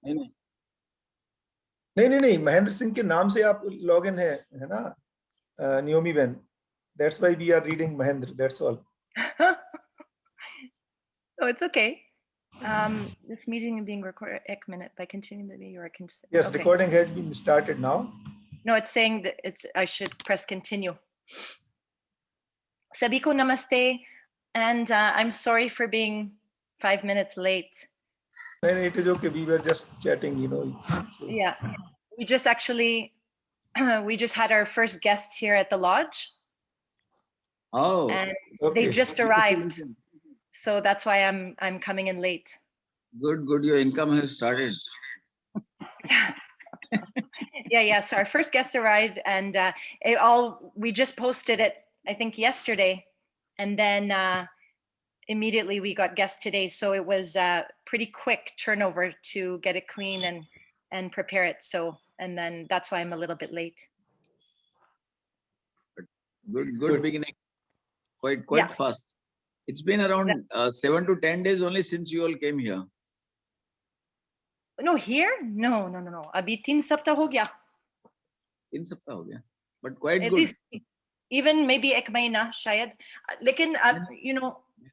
नहीं नहीं नहीं नहीं नहीं, महेंद्र सिंह के नाम से आप लॉग इन है ना नियोमी बेन, that's why we are reading Mahendra, that's all. Oh, it's okay. This meeting is being recorded. Ek minute by continuing the video, I can. Yes, Okay. recording has been started now. No, it's saying that I should press continue. Sabhi ko namaste, and I'm sorry for being 5 minutes late. And it is okay. We were just chatting, you know. So. Yeah, we just actually we just had our first guests here at the lodge. Oh, and okay. They just arrived, so that's why I'm coming in late. Good. Your income has started. Yeah. So our first guest arrived, and we just posted it, I think, yesterday, and then immediately we got guests today. So it was pretty quick turnover to get it clean and prepare it. So, and then that's why I'm a little bit late. Good beginning. Quite Yeah. fast. It's been around 7 to 10 days only since you all came here. No, here? No. Abhi 3 saptah ho gaya. 3 saptah ho gaya. But quite At good. least, even maybe ek mahina shayad. Lekin, you know,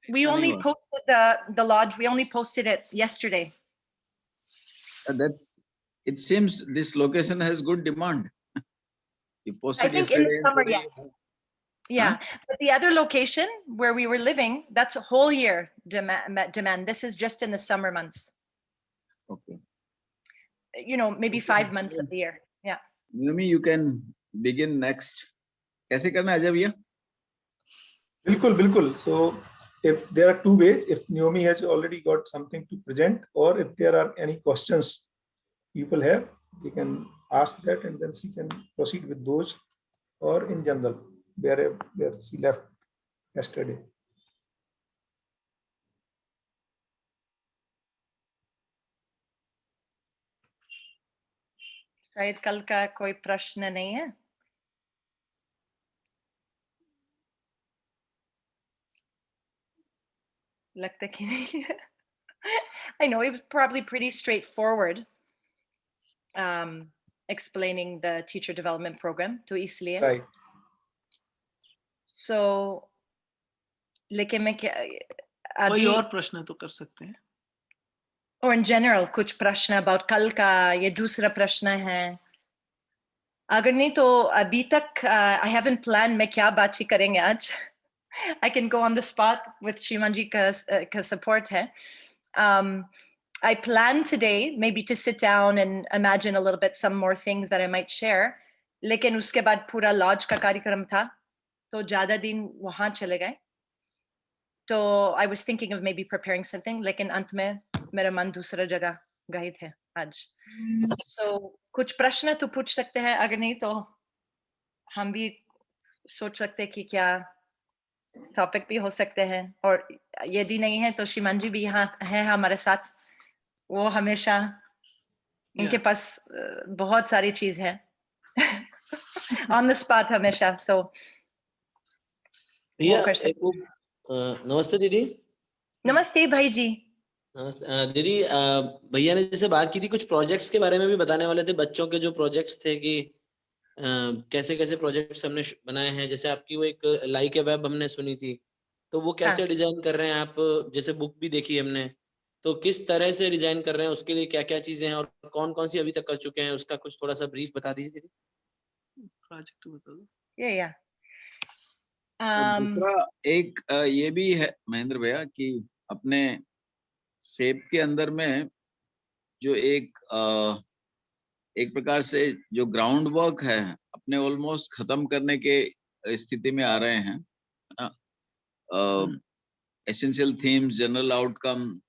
we only posted the lodge. We only posted it yesterday. It seems this location has good demand. You posted I think yesterday. in the summer, yes. Yeah, huh? But the other location where we were living, that's a whole year demand. This is just in the summer months. Okay. You know, maybe 5 months of the year. Yeah. Yumi, you can begin next. कैसे करना है भैया? बिल्कुल. So if there are two ways, if Naomi has already got something to present, or if there are any questions people have, they can ask that, and then she can proceed with those, or in general where she left yesterday. शायद कल का कोई प्रश्न नहीं है. लगता कि नहीं है. I know it was probably pretty straightforward, explaining the teacher development program, तो इसलिए. Right. So, लेकिन मैं क्या कोई और प्रश्न तो कर सकते हैं. Or in general, कुछ प्रश्न about कल का, ये दूसरा प्रश्न है. अगर नहीं तो अभी तक I haven't planned मैं क्या बात करेंगे आज. I can go on the spot with Shrimanji ka support hai. I plan today maybe to sit down and imagine a little bit some more things that I might share. लेकिन उसके बाद पूरा lodge का कार्यक्रम था, तो ज़्यादा दिन वहाँ चले गए. So I was thinking of maybe preparing something, लेकिन अंत में मेरा मन दूसरा जगह गए थे आज. So कुछ प्रश्न तो पूछ सकते हैं, अगर नहीं तो हम भी सोच सकते हैं कि क्या टॉपिक भी हो सकते हैं. और यदि नहीं है तो श्रीमान जी भी यहाँ है हमारे साथ. वो हमेशा इनके पास बहुत सारी चीज है. On the spot हमेशा. So नमस्ते दीदी. नमस्ते भाई जी. नमस्ते दीदी. भैया ने जैसे बात की थी कुछ प्रोजेक्ट्स के बारे में भी बताने वाले थे, बच्चों के जो प्रोजेक्ट्स थे कि कैसे कैसे प्रोजेक्ट्स हमने बनाए हैं. जैसे आपकी वो एक लाइक ए वेब हमने सुनी थी, तो वो कैसे डिजाइन कर रहे हैं आप. जैसे बुक भी देखी हमने, तो किस तरह से डिजाइन कर रहे हैं, उसके लिए क्या क्या चीजें हैं और कौन कौन सी अभी तक कर चुके हैं, उसका कुछ थोड़ा सा ब्रीफ बता दीजिए दीदी. प्रोजेक्ट बता दो. या दूसरा एक ये भी है महेंद्र भैया कि अपने शेप के अंदर में जो एक प्रकार से जो ग्राउंड वर्क है अपने ऑलमोस्ट खत्म करने के स्थिति में आ रहे हैं. एसेंशियल थीम्स, जनरल आउटकम,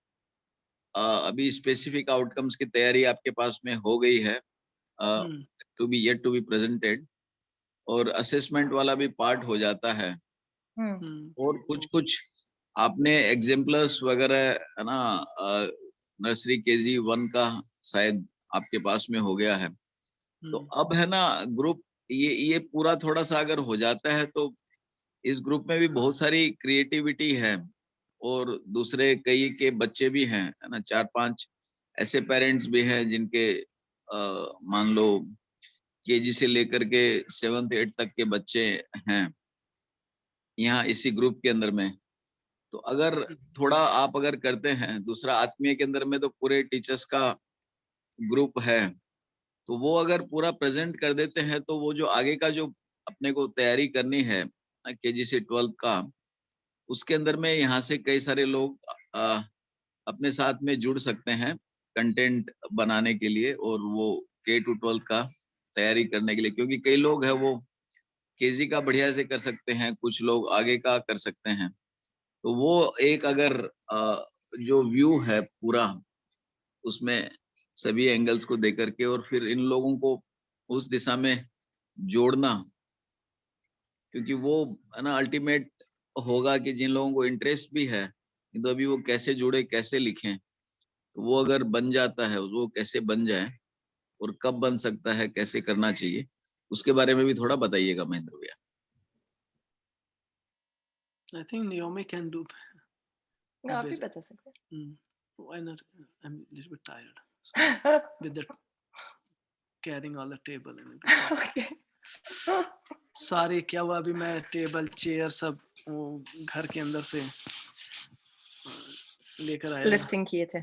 अभी स्पेसिफिक आउटकम्स की तैयारी आपके पास में हो गई है, टू बी प्रेजेंटेड. और असेसमेंट वाला भी पार्ट हो जाता है. और कुछ आपने एग्जाम्पलर्स वगैरह है ना, नर्सरी KG 1 का शायद आपके पास में हो गया है. तो अब है ना ग्रुप ये पूरा थोड़ा सा अगर हो जाता है तो इस ग्रुप में भी बहुत सारी क्रिएटिविटी है और दूसरे कई के बच्चे भी हैं, है ना. 4-5 ऐसे पेरेंट्स भी हैं जिनके मान लो केजी से लेकर के 7th 8th तक के बच्चे हैं यहाँ इसी ग्रुप के अंदर में। तो अगर थोड़ा आप अगर करते हैं, दूसरा आत्मीय के अंदर में तो पूरे टीचर्स का ग्रुप है, तो वो अगर पूरा प्रेजेंट कर देते हैं तो वो जो आगे का जो अपने को तैयारी करनी है केजी से 12th का, उसके अंदर में यहाँ से कई सारे लोग अपने साथ में जुड़ सकते हैं कंटेंट बनाने के लिए और वो K to 12th का तैयारी करने के लिए, क्योंकि कई लोग हैं वो केजी का बढ़िया से कर सकते हैं, कुछ लोग आगे का कर सकते हैं। तो वो एक अगर जो व्यू है पूरा, उसमें सभी एंगल्स को देकर के और फिर इन लोगों को उस दिशा में जोड़ना, क्योंकि वो है ना अल्टीमेट होगा कि जिन लोगों को इंटरेस्ट भी है तो अभी वो कैसे जुड़े, कैसे लिखें, तो वो अगर बन जाता है, वो कैसे बन जाए और कब बन सकता है, कैसे करना चाहिए, उसके बारे में भी थोड़ा बताइएगा महेंद्र भैया। I think Naomi can do. आप भी बता सकते हैं। Why not? I'm a little bit tired so, with the carrying all the table and everything. Okay. सारे क्या हुआ, अभी मैं टेबल चेयर सब वो घर के अंदर से लेकर आया, लिफ्टिंग किए थे।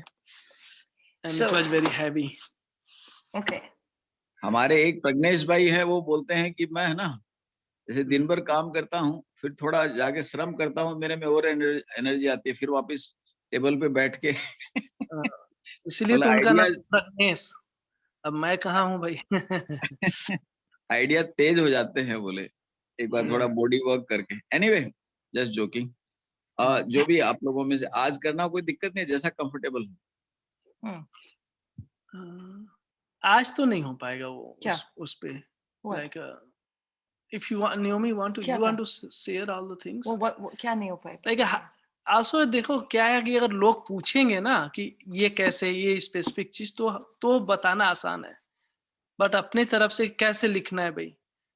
and it was very heavy. Okay. हमारे एक प्रज्ञेश भाई है, वो बोलते हैं कि मैं है ना जैसे दिन भर काम करता हूँ, फिर थोड़ा जाके श्रम करता हूँ, मेरे में और एनर्जी आती है, फिर वापस टेबल पे बैठ के इसलिए तो उनका नाम प्रज्ञेश। अब मैं कहाँ हूँ भाई। आइडिया तेज हो जाते हैं बोले एक बार थोड़ा बॉडी वर्क करके। Anyway just joking. जो भी आप लोगों में से आज करना कोई दिक्कत नहीं, जैसा कंफर्टेबल हो। आज तो नहीं हो पाएगा वो क्या? उस पे like if you want, Naomi you want to share all the things. क्या नहीं हो पाएगा? like also देखो क्या है कि अगर लोग पूछेंगे ना कि ये कैसे, ये स्पेसिफिक चीज, तो बताना आसान है, बट अपने तरफ से कैसे लिखना है भाई।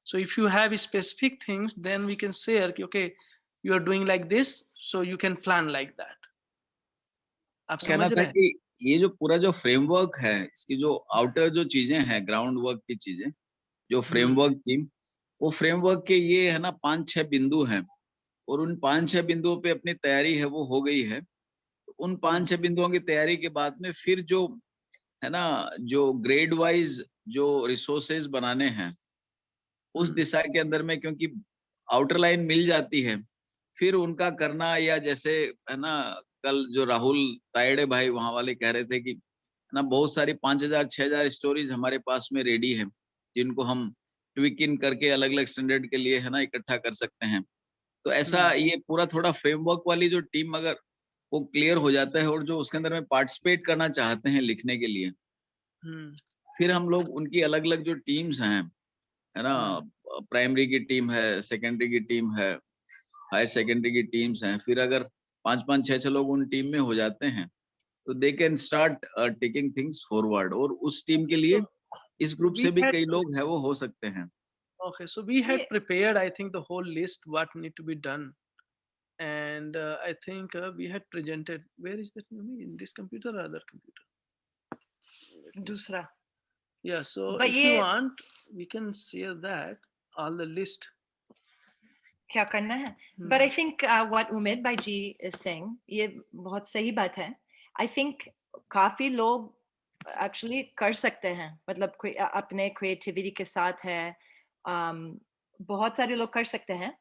so if you have specific things then we can share कि okay you are doing like this so you can plan like that. आप समझ रहे हैं कि ये जो पूरा जो फ्रेमवर्क है, इसकी जो आउटर जो चीजें हैं, ग्राउंड वर्क की चीजें, जो फ्रेमवर्क की, वो फ्रेमवर्क के ये है ना 5-6 बिंदु हैं, और उन 5-6 बिंदुओं पे अपनी तैयारी है वो हो गई है। उन 5-6 बिंदुओं की तैयारी के बाद में फिर जो है ना जो ग्रेड वाइज जो रिसोर्सेज बनाने हैं उस दिशा के अंदर में, क्योंकि आउटर लाइन मिल जाती है, फिर उनका करना, या जैसे है ना कल जो राहुल तायड़े भाई वहां वाले कह रहे थे कि ना बहुत सारी 5,000-6,000 स्टोरीज हमारे पास में रेडी है, जिनको हम ट्विक इन करके अलग अलग स्टैंडर्ड के लिए है ना इकट्ठा कर सकते हैं। तो ऐसा ये पूरा थोड़ा फ्रेमवर्क वाली जो टीम अगर वो क्लियर हो जाता है और जो उसके अंदर में पार्टिसिपेट करना चाहते हैं लिखने के लिए, फिर हम लोग उनकी अलग अलग जो टीम्स हैं है ना, प्राइमरी की टीम है, सेकेंडरी की टीम है, हायर सेकेंडरी की टीम्स हैं, फिर अगर 5-5, 6-6 लोग उन टीम में हो जाते हैं तो they can start taking things forward, और उस टीम के लिए इस ग्रुप से भी कई लोग हैं वो हो सकते हैं। Okay, so we had prepared, I think, the whole list what need to be done, and I think we had presented. Where is that? In this computer or other computer? दूसरा. Yeah, so but if you want, we can share that all the list. क्या करना है? But I think what Umid Bhai ji is saying, ये बहुत सही बात है. I think काफी लोग actually कर सकते हैं, मतलब अपने creativity के साथ है, बहुत सारे लोग कर सकते हैं.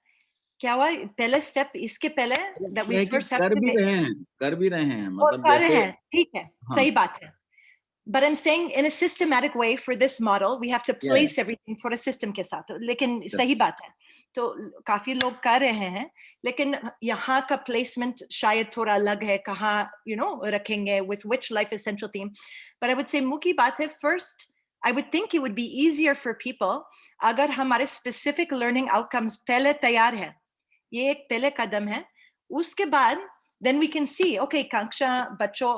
क्या हुआ पहले स्टेप इसके पहले that we first have कर to भी रहे हैं मतलब कर जैसे हैं, ठीक है, सही बात है. But I'm saying in a systematic way for this model, we have to place everything for a system के साथ. लेकिन सही बात है. तो काफी लोग कर रहे हैं, लेकिन यहाँ का placement शायद थोड़ा अलग है, कहाँ रखेंगे with which life essential theme. But I would say मुख्य बात है, first I would think it would be easier for people अगर हमारे specific learning outcomes पहले तैयार है. ये एक पहले कदम है. उसके बाद then we can see, okay, कक्षा बच्चों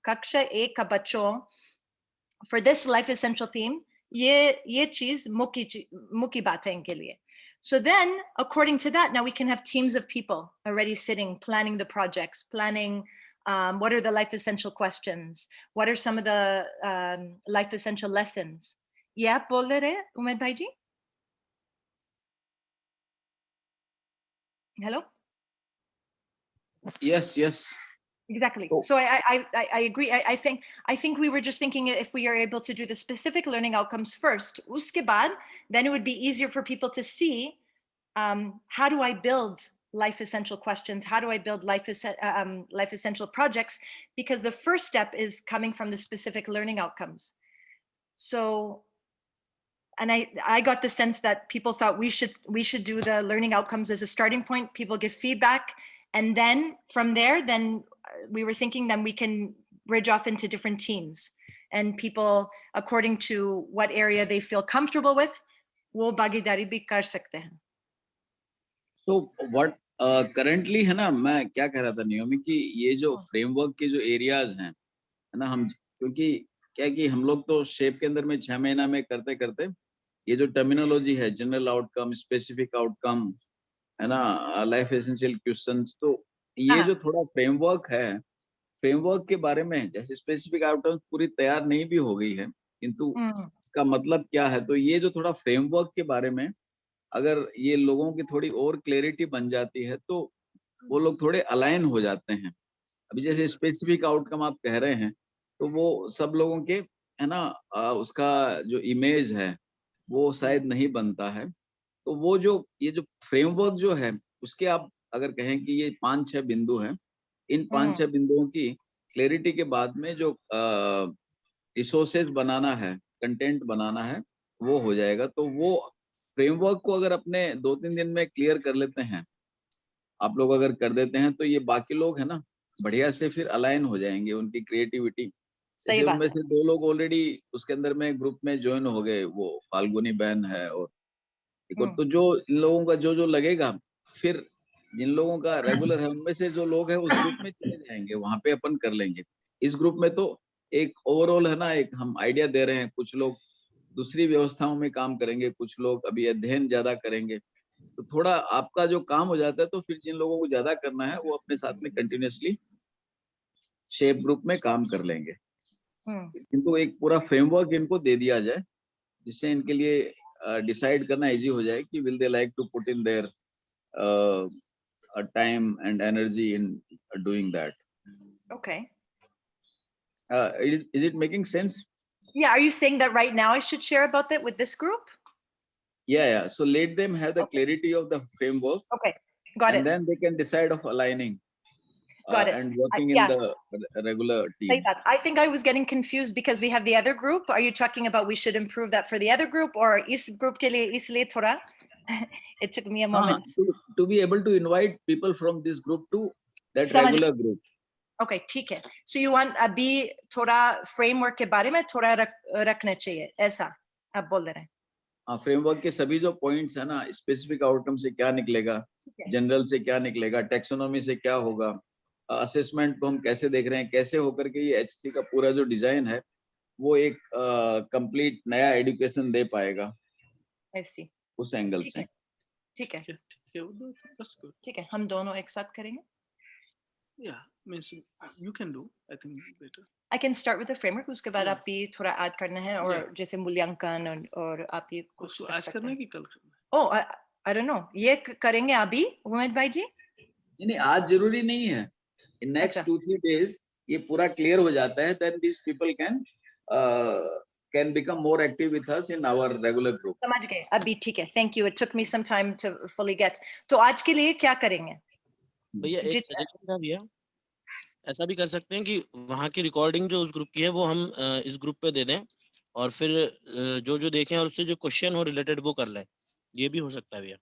कक्षा 1 का बच्चों for this life essential theme, ये चीज मुख्य बात है इनके लिए. So then, according to that, now we can have teams of people already sitting, planning the projects, planning What are the life essential questions? What are some of the life essential lessons? Yeah, bol rahe hain, Umaid bhai ji? Hello? Yes, yes. Exactly. So, So I agree. I think we were just thinking if we are able to do the specific learning outcomes first, uske baad, then it would be easier for people to see how do I build life essential questions? How do I build life essential projects? Because the first step is coming from the specific learning outcomes. So, and I got the sense that people thought we should do the learning outcomes as a starting point. People give feedback, and then from there, then we were thinking then we can bridge off into different teams, and people according to what area they feel comfortable with, वो भागीदारी भी कर सकते हैं. So what currently है ना, मैं क्या कह रहा था नियोमी कि ये जो फ्रेमवर्क के जो एरियाज हैं, है ना, हम क्योंकि क्या कि हम लोग तो शेप के अंदर में 6 महीना में करते करते ये जो टर्मिनोलॉजी है, जनरल आउटकम, स्पेसिफिक आउटकम, है ना, लाइफ एसेंशियल क्वेश्चंस, तो ये जो थोड़ा फ्रेमवर्क है, फ्रेमवर्क के बारे में जैसे स्पेसिफिक आउटकम पूरी तैयार नहीं भी हो गई है, किंतु इसका मतलब क्या है, तो ये जो थोड़ा फ्रेमवर्क के बारे में अगर ये लोगों की थोड़ी और क्लैरिटी बन जाती है तो वो लोग थोड़े अलाइन हो जाते हैं. अभी जैसे स्पेसिफिक आउटकम आप कह रहे हैं तो वो सब लोगों के, है ना, उसका जो इमेज है वो शायद नहीं बनता है. तो वो जो ये जो फ्रेमवर्क जो है उसके आप अगर कहें कि ये 5-6 बिंदु हैं, इन 5-6 बिंदुओं की क्लैरिटी के बाद में जो रिसोर्सेज बनाना है, कंटेंट बनाना है, वो हो जाएगा. तो वो फ्रेमवर्क को अगर अपने 2-3 दिन में क्लियर कर लेते हैं, आप लोग अगर कर देते हैं, तो ये बाकी लोग है ना बढ़िया से फिर अलाइन हो जाएंगे, उनकी क्रिएटिविटी. जैसे उनमें से 2 लोग ऑलरेडी उसके अंदर में ग्रुप में ज्वाइन हो गए, वो फाल्गुनी बहन है और एक और, तो जो इन लोगों का जो लगेगा, फिर जिन लोगों का रेगुलर है उनमें से जो लोग हैं उस ग्रुप में चले जाएंगे, वहां पे अपन कर लेंगे. इस ग्रुप में तो एक ओवरऑल है ना, एक हम आइडिया दे रहे हैं. कुछ लोग दूसरी व्यवस्थाओं में काम करेंगे, कुछ लोग अभी अध्ययन ज्यादा करेंगे, तो थोड़ा आपका जो काम हो जाता है, तो फिर जिन लोगों को ज्यादा करना है वो अपने साथ में कंटिन्यूअसली शेप ग्रुप में काम कर लेंगे. किंतु एक पूरा फ्रेमवर्क इनको दे दिया जाए जिससे इनके लिए डिसाइड करना इजी हो जाए कि will they like to put in their time and energy in doing that. Okay. Is it making sense? Yeah, are you saying that right now I should share about that with this group? Yeah. So let them have the clarity of the framework. Okay, got it. And then they can decide of aligning. Got it. And working in the regular team. I think I was getting confused because we have the other group. Are you talking about we should improve that for the other group or is group ke liye isliye thoda it took me a moment. To be able to invite people from this group to that regular group. Okay, ठीक है. So you want अभी थोड़ा framework के बारे में थोड़ा रखना चाहिए, ऐसा आप बोल रहे हैं. हाँ, फ्रेमवर्क के सभी जो पॉइंट्स है ना, स्पेसिफिक आउटकम से क्या निकलेगा, जनरल से क्या निकलेगा, टेक्सोनॉमी से क्या होगा, असेसमेंट को हम कैसे देख रहे हैं, कैसे होकर के ये एचटी का पूरा जो डिजाइन है वो एक कंप्लीट नया एजुकेशन दे पाएगा. ऐसी उस एंगल से. ठीक है, हम दोनों एक साथ करेंगे. Yeah, means you can do. I think better. I can start with the framework. उसके बाद आप भी थोड़ा ऐड करना है और जैसे मूल्यांकन और आप ये कुछ आज करना है कि कल करना है? Oh, I don't know. ये करेंगे अभी उमेद भाई जी? नहीं, आज जरूरी नहीं है. In next 2-3 days ये पूरा क्लियर हो जाता है. Then these people can become more active with us in our regular group. समझ गए अभी. ठीक है. Thank you. It took me some time to fully get. तो आज के लिए क्या करेंगे? भैया एक सजेशन था भैया, ऐसा भी कर सकते हैं कि वहाँ की रिकॉर्डिंग जो उस ग्रुप की है वो हम इस ग्रुप पे दे दें और फिर जो देखें और उससे जो क्वेश्चन हो रिलेटेड वो कर लें. ये भी हो सकता है भैया.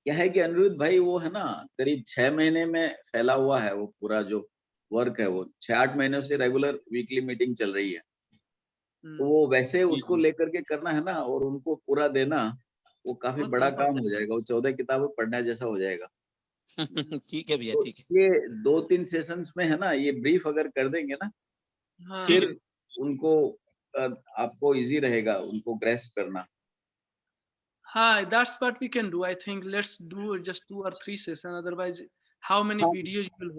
क्या है कि अनिरुद्ध भाई वो है ना करीब 6 महीने में फैला हुआ है वो पूरा जो वर्क है, वो 6-8 महीनों से रेगुलर वीकली मीटिंग चल रही है. तो वो वैसे उसको लेकर के करना है ना और उनको पूरा देना, वो काफी बड़ा काम हो जाएगा. वो 14 किताबें पढ़ने जैसा हो जाएगा. ठीक है भैया, ठीक है. ये 2-3 सेशंस में है ना ये ब्रीफ अगर कर देंगे ना, फिर उनको आपको इजी रहेगा उनको ग्रेस्प करना. हाँ, that's what we can do. I think let's do just 2 or 3 sessions. Otherwise, how many videos you will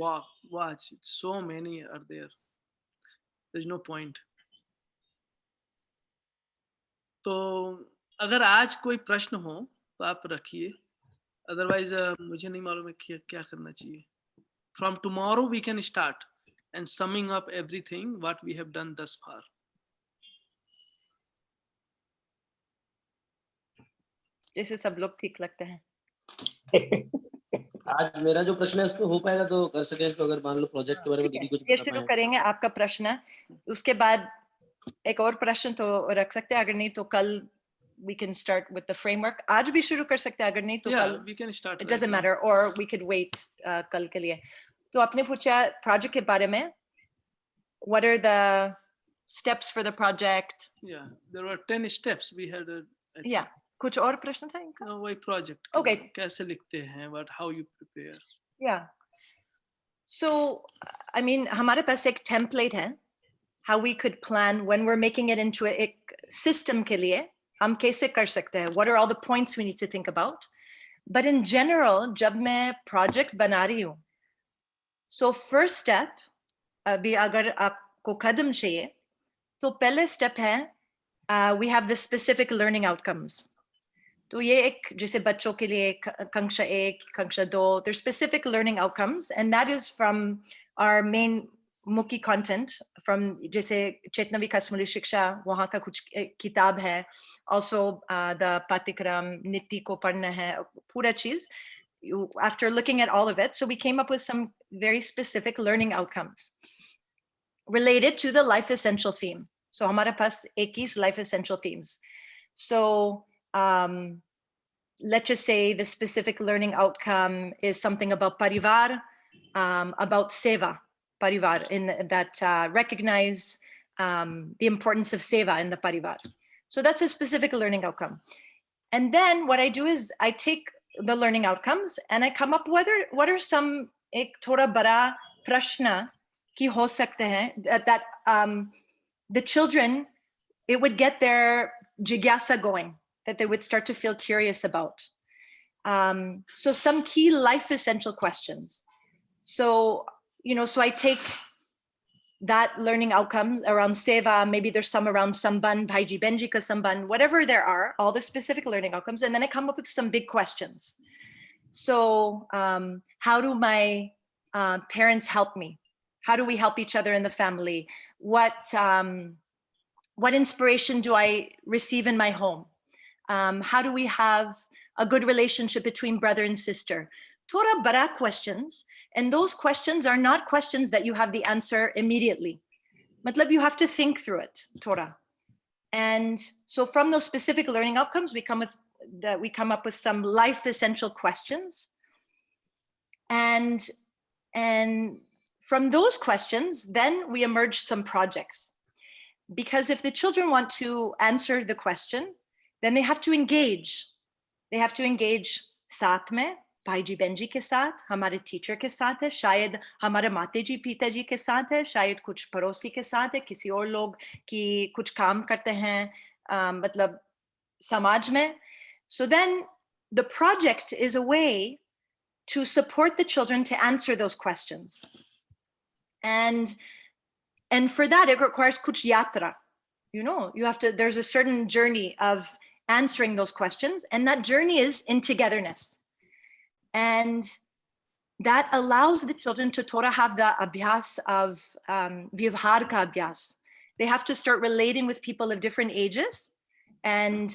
watch. It's so many are there. There's no point. तो अगर आज कोई प्रश्न हो तो आप रखिए, अदरवाइज मुझे नहीं मालूम है क्या करना चाहिए. From tomorrow we can start and summing up everything what we have done thus far. जैसे सब लोग ठीक लगते हैं. आज मेरा जो प्रश्न है उसमें हो पाएगा तो कर सके, तो अगर मान लो प्रोजेक्ट के बारे में दीदी कुछ ये बता शुरू पाए. करेंगे आपका प्रश्न, उसके बाद एक और प्रश्न तो रख सकते हैं, अगर नहीं तो कल we can start with the framework. आज भी शुरू कर सकते हैं, अगर नहीं तो कल. We can start. It doesn't matter, or we could wait कल के लिए. तो आपने पूछा प्रोजेक्ट के बारे में, what are the steps for the project? Yeah, there were 10 steps we had. Yeah, कुछ और प्रश्न था इनका? No, वही project. Okay. कैसे लिखते हैं, how you prepare. Yeah. So, I mean, हमारे पास एक template है, how we could plan when we're making it into a system के लिए, हम कैसे कर सकते हैं, what are all the points we need to think about. But in general, जब मैं project बना रही हूँ, so first step, अभी अगर आपको कदम चाहिए, तो पहले step है, we have the specific learning outcomes. तो ये एक जैसे बच्चों के लिए कक्षा 1, कक्षा 2, there's specific learning outcomes, and that is from our main मुख्य content from जैसे चेतना विकास मूल्य शिक्षा, वहाँ का कुछ किताब है, also the पाठ्यक्रम नीति को पढ़ना है, पूरा चीज. After looking at all of it, so we came up with some very specific learning outcomes related to the life essential theme. So हमारे पास 21 life essential themes. So let's just say the specific learning outcome is something about parivar, about seva, parivar, in that recognize the importance of seva in the parivar. So that's a specific learning outcome. And then what I do is I take the learning outcomes and I come up with what are some ek thoda bada prashna ki ho sakte hain that the children, it would get their jigyasa going, that they would start to feel curious about. So some key life essential questions. So, so I take that learning outcome around seva, maybe there's some around samban, bhaiji benji ka samban, whatever there are, all the specific learning outcomes, and then I come up with some big questions. So how do my parents help me? How do we help each other in the family? What inspiration do I receive in my home? How do we have a good relationship between brother and sister? Thoda bara questions, and those questions are not questions that you have the answer immediately. Matlab, you have to think through it, Torah. And so from those specific learning outcomes, we come up with some life essential questions. And from those questions, then we emerge some projects. Because if the children want to answer the question, then they have to engage. They have to engage साथ में, भाईजी बहनजी के साथ, हमारे teacher के साथ है, शायद हमारे माताजी पिताजी के साथ है, शायद कुछ पड़ोसी के साथ है, किसी और लोग की कुछ काम करते हैं, मतलब समाज में. So then the project is a way to support the children to answer those questions. And for that, it requires kuch yatra. You have to, there's a certain journey of answering those questions, and that journey is in togetherness. And that allows the children to Torah have the abhyas of vyavhar ka abhyas. They have to start relating with people of different ages and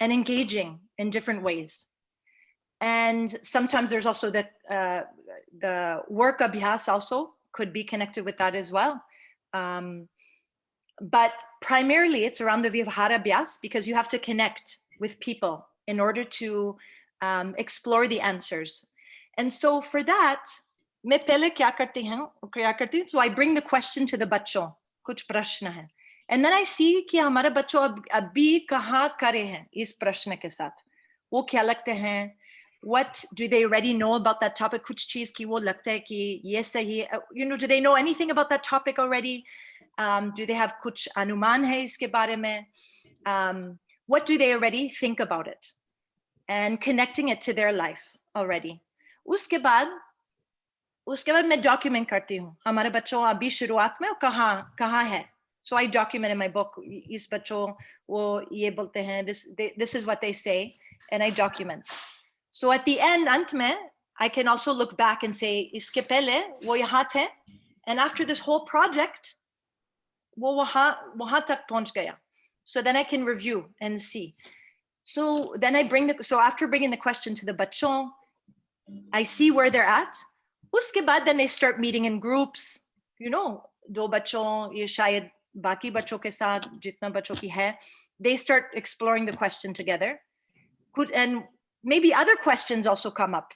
engaging in different ways. And sometimes there's also the work abhyas also could be connected with that as well. But primarily it's around the vyavhara abhyas, because you have to connect with people in order to explore the answers. And so for that, मैं पहले क्या करती हूँ? So I bring the question to the बच्चों, कुछ प्रश्न है. And then I see कि हमारे बच्चों अभी कहाँ करे हैं इस प्रश्न के साथ. वो क्या लगते हैं? What do they already know about that topic? कुछ चीज की वो लगता है कि ये सही है. Do they know anything about that topic already? Do they have kuch anuman hai iske baare mein? What do they already think about it? And connecting it to their life already. Uske baad, उसके बाद मैं document करती हूँ हमारे बच्चों अभी शुरुआत में कहाँ है. So I document in my book, इस बच्चों वो ये बोलते हैं, this is what they say, and I document. So at the end, अंत में, I can also look back and say, इसके पहले वो यहाँ थे, and after this whole project, वो वहाँ तक पहुँच गया. So then I can review and see. So then so after bringing the question to the bachon, I see where they're at. Uske baad, then they start meeting in groups. You know, do bachon, ye shayad baki bachon ke saath, jitna bachon ki hai. They start exploring the question together. And maybe other questions also come up,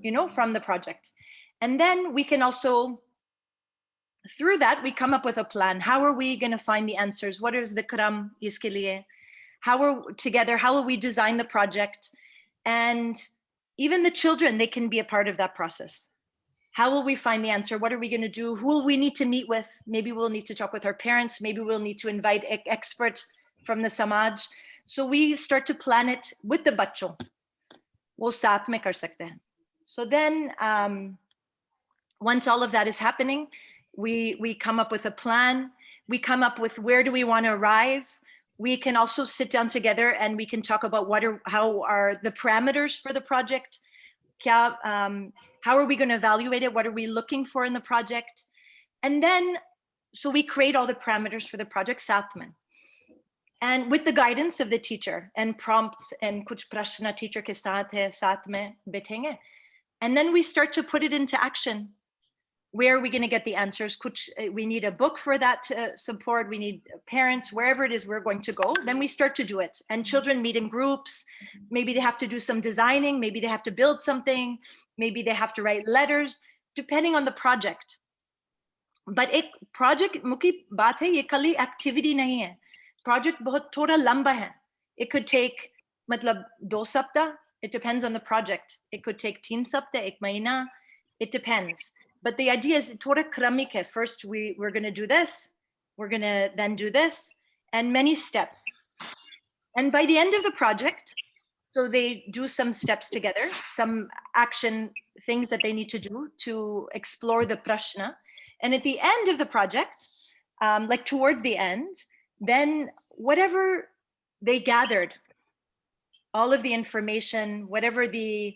you know, from the project. And then we can also, through that, we come up with a plan. How are we going to find the answers? What is the kram iske liye? How will we design the project? And even the children, they can be a part of that process. How will we find the answer? What are we going to do? Who will we need to meet with? Maybe we'll need to talk with our parents. Maybe we'll need to invite an expert from the samaj. So we start to plan it with the bachon. Wo saath mein kar sakte hain. So then, once all of that is happening, we come up with a plan. We come up with where do we want to arrive. We can also sit down together and we can talk about how are the parameters for the project. How are we going to evaluate it? What are we looking for in the project? And then, so we create all the parameters for the project saath mein. And with the guidance of the teacher and prompts and kuch prashna teacher ke saath mein baithenge. And then we start to put it into action. Where are we going to get the answers? We need a book for that support. We need parents, wherever it is we're going to go. Then we start to do it. And children meet in groups. Maybe they have to do some designing. Maybe they have to build something. Maybe they have to write letters, depending on the project. But एक project मुकी बात है, ये खाली activity नहीं है. Project बहुत थोड़ा लंबा है. It could take मतलब 2 सप्ताह. It depends on the project. It could take 3 सप्ताह, 1 महीना. It depends. But the idea is thoda kramik hai. First, we're going to do this. We're going to then do this, and many steps. And by the end of the project, so they do some steps together, some action things that they need to do to explore the prashna. And at the end of the project, like towards the end, then whatever they gathered, all of the information, whatever the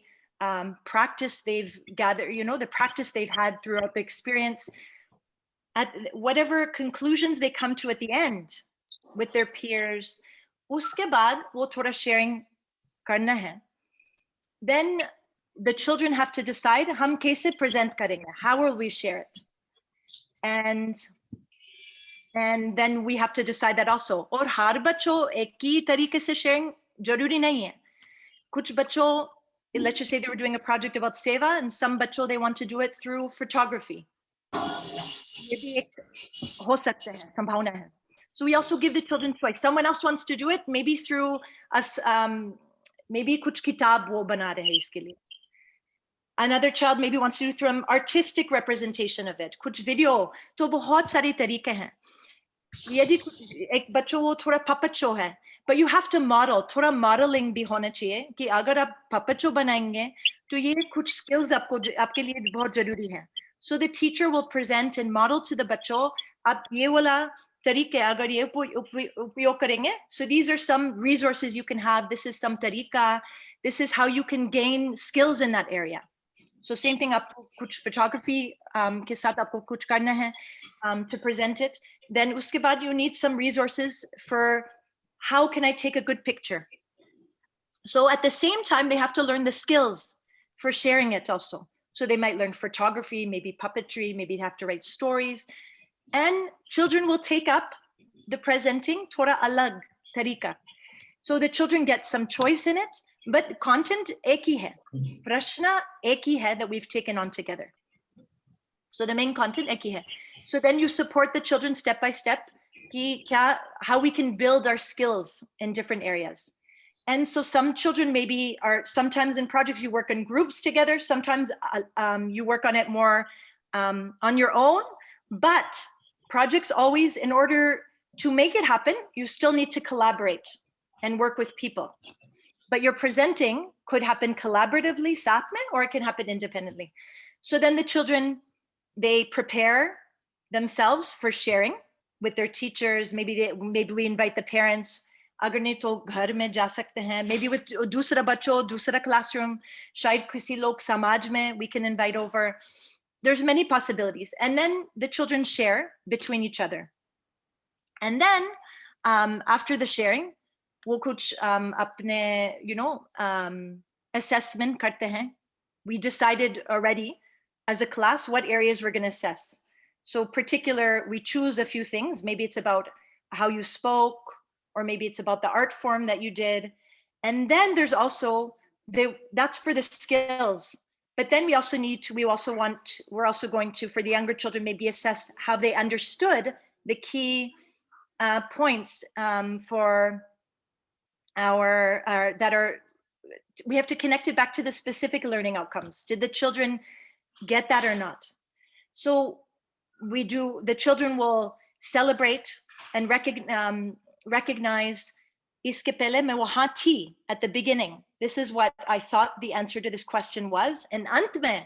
practice they've gathered, you know, the practice they've had throughout the experience, at whatever conclusions they come to at the end with their peers, uske baad wo thoda sharing karna hai. Then the children have to decide hum kaise present karenge, how will we share it, and then we have to decide that also. Aur har bachcho ek hi tarike se sharing jaruri nahi hai. Kuch bachcho, let's just say they were doing a project about seva, and some bachcho they want to do it through photography. So we also give the children choice. Someone else wants to do it, maybe through us, maybe kuch kitab wo bana rahe hai iske liye. Another child maybe wants to do through an artistic representation of it. Kuch video, to bahut sare tarike hain. Yadi ek bachcho wo thoda puppet show hai, but you have to model, thoda modeling bhi hona chahiye ki agar aap puppet show banayenge to ye kuch skills aapke liye bahut zaruri hai. So the teacher will present and model to the bachcho, aap ye wala tarike agar ye upyog karenge. So these are some resources you can have. This is some tarika. This is how you can gain skills in that area. So same thing, aapko kuch photography ke saath aapko kuch karna hai to present it. Then uske baad you need some resources for how can I take a good picture. So at the same time, they have to learn the skills for sharing it also. So they might learn photography, maybe puppetry, maybe they have to write stories. And children will take up the presenting thoda alag tarika. So the children get some choice in it, but content ek hi hai. Prashna ek hi hai that we've taken on together. So the main content ek hi hai. So then you support the children step by step, how we can build our skills in different areas. And so some children maybe are, sometimes in projects you work in groups together, sometimes you work on it more on your own, but projects always, in order to make it happen, you still need to collaborate and work with people. But your presenting could happen collaboratively, saath mein, or it can happen independently. So then the children, they prepare themselves for sharing with their teachers. Maybe we invite the parents. अगर नहीं तो घर में जा सकते हैं. Maybe with दूसरा बच्चों, दूसरा classroom. शायद किसी लोग समाज में we can invite over. There's many possibilities. And then the children share between each other. And then after the sharing, वो कुछ अपने assessment करते हैं. We decided already as a class what areas we're going to assess. So we choose a few things. Maybe it's about how you spoke, or maybe it's about the art form that you did. And then there's also that's for the skills. But then we're also going to, for the younger children, maybe assess how they understood the key points for we have to connect it back to the specific learning outcomes. Did the children get that or not? So the children will celebrate and recognize iske pehle main wahan thi at the beginning. This is what I thought the answer to this question was. And ant mein,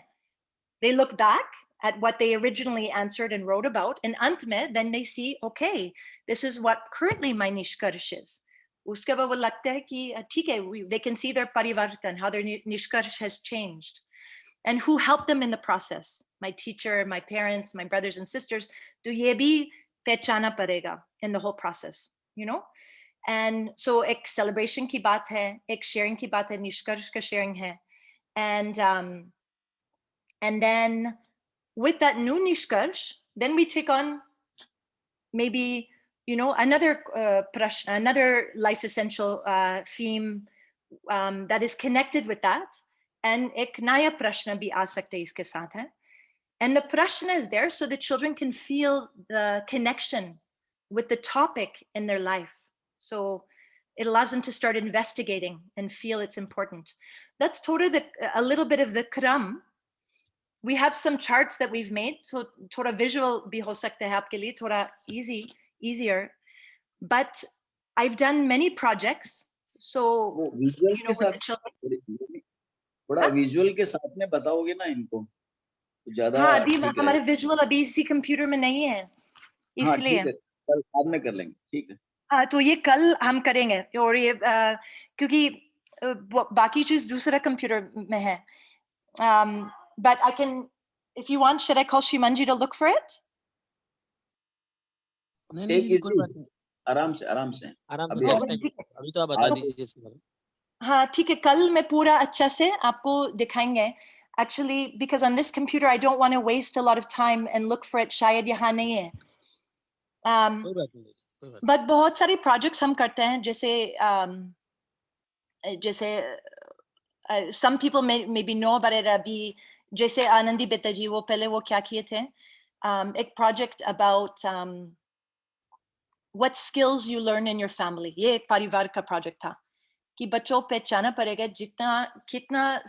they look back at what they originally answered and wrote about. And ant mein, then they see, okay, this is what currently my nishkarsh is. Uske baad wo lagta hai ki theek hai, they can see their parivartan, how their nishkarsh has changed. And who helped them in the process? My teacher, my parents, my brothers and sisters. To ye bhi pehchana padega in the whole process, And so ek celebration ki baat hai, ek sharing ki baat hai, nishkarsh ka sharing hai. And then with that new nishkarsh, then we take on maybe, another prashna, another life essential theme that is connected with that. And ek naya prashna bhi aa sakte iske saath hai. And the prashna is there so the children can feel the connection with the topic in their life. So it allows them to start investigating and feel it's important. That's a little bit of the kram. We have some charts that we've made. So thoda visual bhi ho sakta hai aapke liye, thoda easier. But I've done many projects. So, with the children. थोड़ा visual के साथ में बताओगे ना इनको ज्यादा. हाँ, अभी हमारे विजुअल अभी इसी कंप्यूटर में नहीं है, इसलिए कल बाद में कर लेंगे. ठीक है. हाँ, तो ये कल हम करेंगे. और ये क्योंकि बाकी चीज दूसरा कंप्यूटर में है. But I can, if you want, should I call Shimanji to look for it? नहीं, कोई बात नहीं. आराम से अभी तो आप बता दीजिए. हाँ, ठीक है. कल मैं पूरा अच्छा से आपको दिखाएंगे. Actually, because on this computer, I don't want to waste a lot of time and look for it. शायद यहाँ नहीं है. But बहुत सारे projects हम करते हैं. जैसे some people maybe know about it. अभी जैसे आनंदी बेटा जी वो पहले वो क्या किए थे? एक project about what skills you learn in your family. ये एक परिवार का project था कि बच्चों पहचाना पड़ेगा कितना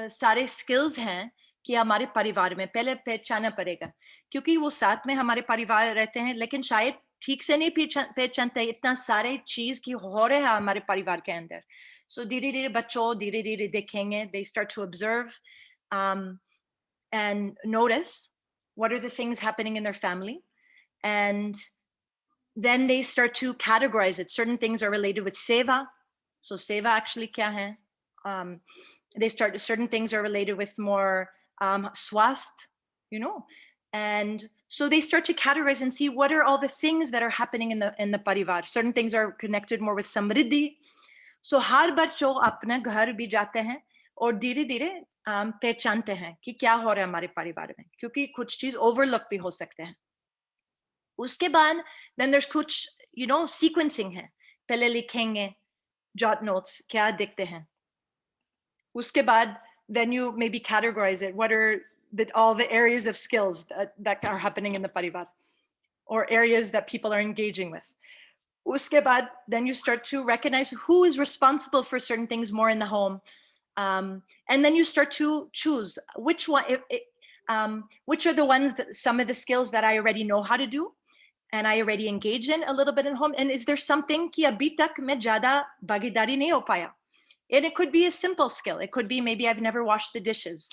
सारे skills हैं कि हमारे परिवार में पहले पहचाना पड़ेगा, क्योंकि वो साथ में हमारे परिवार रहते हैं लेकिन शायद ठीक से नहीं पहचानते इतना सारे चीज की हो रहे हैं हमारे परिवार के अंदर. So धीरे-धीरे बच्चों धीरे-धीरे देखेंगे, they start to observe and notice what are the things happening in their family, and then they start to categorize it. Certain things are related with seva. So seva actually kya hai? Certain things are related with more swast, and so they start to categorize and see what are all the things that are happening in the parivar. Certain things are connected more with samriddhi. So har bachcho apna ghar bhi jate hain aur धीरे-धीरे पहचानते हैं कि क्या हो रहा है हमारे परिवार में, क्योंकि कुछ चीज ओवरलुक भी हो सकते हैं. उसके बाद then there's कुछ sequencing है. पहले लिखेंगे jot notes क्या दिखते हैं. उसके बाद then you maybe categorize it. What are all the areas of skills that are happening in the parivar, or areas that people are engaging with. Uske baad, then you start to recognize who is responsible for certain things more in the home, and then you start to choose which are the ones that some of the skills that I already know how to do and I already engage in a little bit in the home, and is there something ki abhi tak main zyada bhagidari nahi ho paya. And it could be a simple skill. It could be maybe I've never washed the dishes.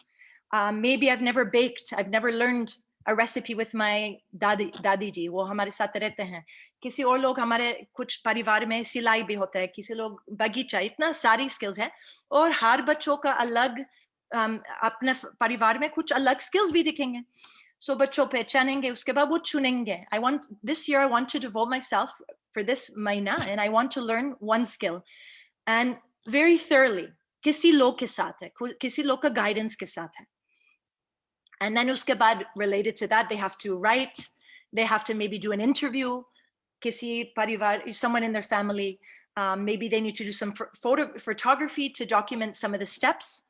maybe I've never baked, I've never learned a recipe with my दादी जी, वो हमारे साथ रहते हैं. किसी और लोग हमारे कुछ परिवार में सिलाई भी होता है, किसी लोग बगीचा, इतना सारी skills है. और हर बच्चों का अलग अपने परिवार में कुछ अलग skills भी दिखेंगे. So बच्चों पहचानेंगे, उसके बाद वो चुनेंगे. This year I want to devote myself for this महीना, and I want to learn one skill, and very thoroughly. किसी लोग के साथ है, किसी लोग का guidance के साथ है. And then उसके बाद related to that, they have to write, they have to maybe do an interview. किसी परिवार, someone in their family, maybe they need to do some photography to document some of the steps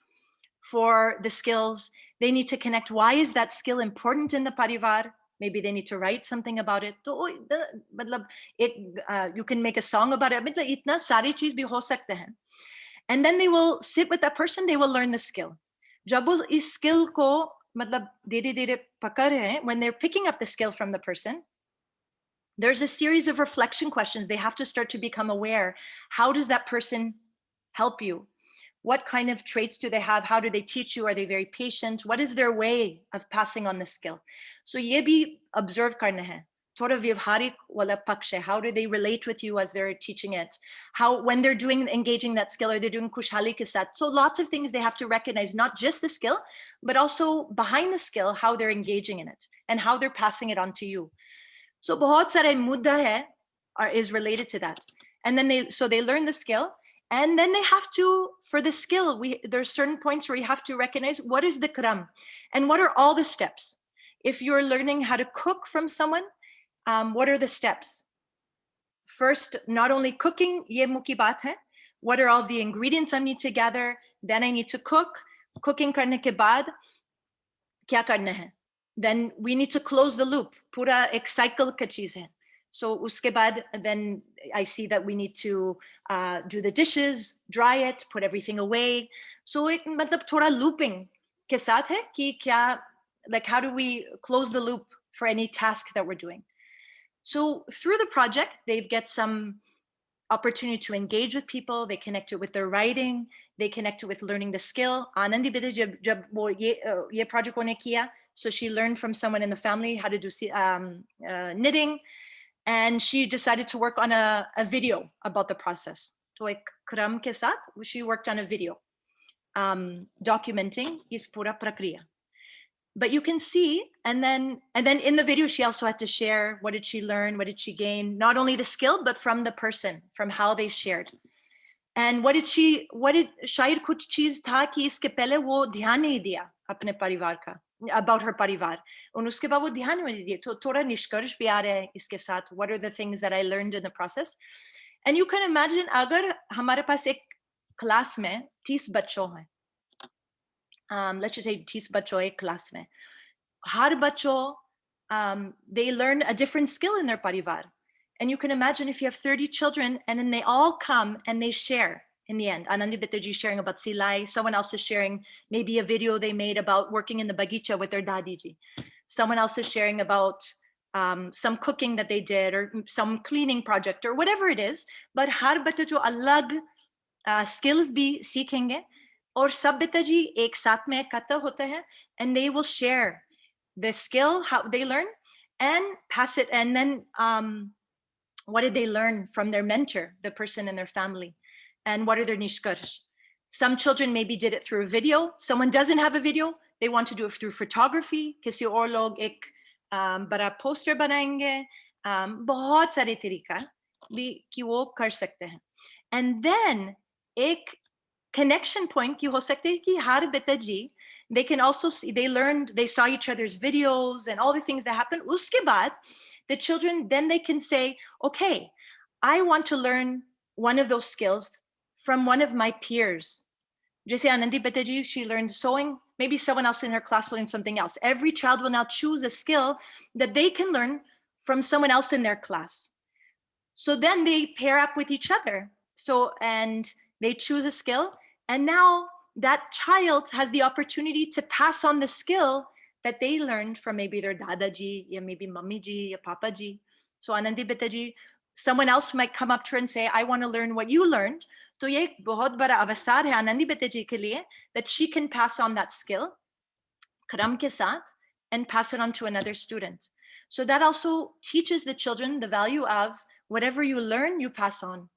for the skills. They need to connect, why is that skill important in the parivar? Maybe they need to write something about it. तो मतलब एक you can make a song about it. मतलब इतना सारी चीज भी हो सकते हैं. And then they will sit with that person, they will learn the skill. जब वो इस skill को मतलब धीरे-धीरे पकड़ रहे हैं, when they're picking up the skill from the person, there's a series of reflection questions. They have to start to become aware. How does that person help you? What kind of traits do they have? How do they teach you? Are they very patient? What is their way of passing on the skill? So ये भी observe करना है. थोड़ा व्यवहारिक वाला पक्ष है. How do they relate with you as they're teaching it? How, when they're engaging that skill, are they doing खुशहाली के साथ? So lots of things they have to recognize, not just the skill, but also behind the skill, how they're engaging in it and how they're passing it on to you. So बहुत सारे मुद्दा है is related to that. And then they learn the skill. And then they have to, for the skill, there's certain points where you have to recognize what is the kram and what are all the steps. If you're learning how to cook from someone, what are the steps? First, not only cooking, ye muki baat hai. What are all the ingredients I need to gather? Then I need to cook. Cooking karne ke baad, kya karna hai? Then we need to close the loop. Pura ek cycle ka cheez hai. So uske baad, then I see that we need to do the dishes, dry it, put everything away. So it matlab thoda looping ke saath hai ki kya, like how do we close the loop for any task that we're doing? So through the project, they get some opportunity to engage with people. They connect it with their writing. They connect it with learning the skill. Anandi bide jab wo ye project one kiya, so she learned from someone in the family how to do knitting. And she decided to work on a video about the process. So ek kram ke saath, she worked on a video documenting is pura prakriya. But you can see, and then in the video, she also had to share what did she learn, what did she gain, not only the skill, but from the person, from how they shared. And what did shayad kuch cheez tha ki iske pehle wo dhyan nahi diya apne parivar ka, about her parivar. And uske baad wo dhyan nahi diya. So thoda nishkarsh bhi aa raha hai iske saath. What are the things that I learned in the process? And you can imagine, agar hamare paas ek class mein 30 bachcho hain, let's just say 30 bachcho ek class mein, har bachcho they learn a different skill in their parivar. And you can imagine if you have 30 children and then they all come and they share in the end. Anandi Bitaji sharing about silai, someone else is sharing maybe a video they made about working in the bagicha with their dadiji. Someone else is sharing about some cooking that they did or some cleaning project or whatever it is. But har bata jo alag skills bhi seekhenge aur sab bitaji ek saath mein ikkatha hote hain and they will share the skill, how they learn and pass it. And then what did they learn from their mentor, the person in their family? And what are their nishkarsh? Some children maybe did it through a video. Someone doesn't have a video. They want to do it through photography. Kisi aur log ek bada poster banayenge. Bahut sare tarika bhi ki wo kar sakte hain. And then ek connection point ki ho sakte hai ki har bitaji, they can also see, they saw each other's videos and all the things that happened. Uske baad, the children, then they can say, okay, I want to learn one of those skills from one of my peers. Jaise Anandi Betaji, she learned sewing. Maybe someone else in her class learned something else. Every child will now choose a skill that they can learn from someone else in their class. So then they pair up with each other. So, and they choose a skill. And now that child has the opportunity to pass on the skill that they learned from maybe their dadaji, or maybe mummiji, or papaji. So Anandi Betaji, someone else might come up to her and say, I want to learn what you learned. So ye bahut bada avasar hai Anandi Betaji ke liye that she can pass on that skill Kram ke saath, and pass it on to another student. So that also teaches the children the value of whatever you learn, you pass on.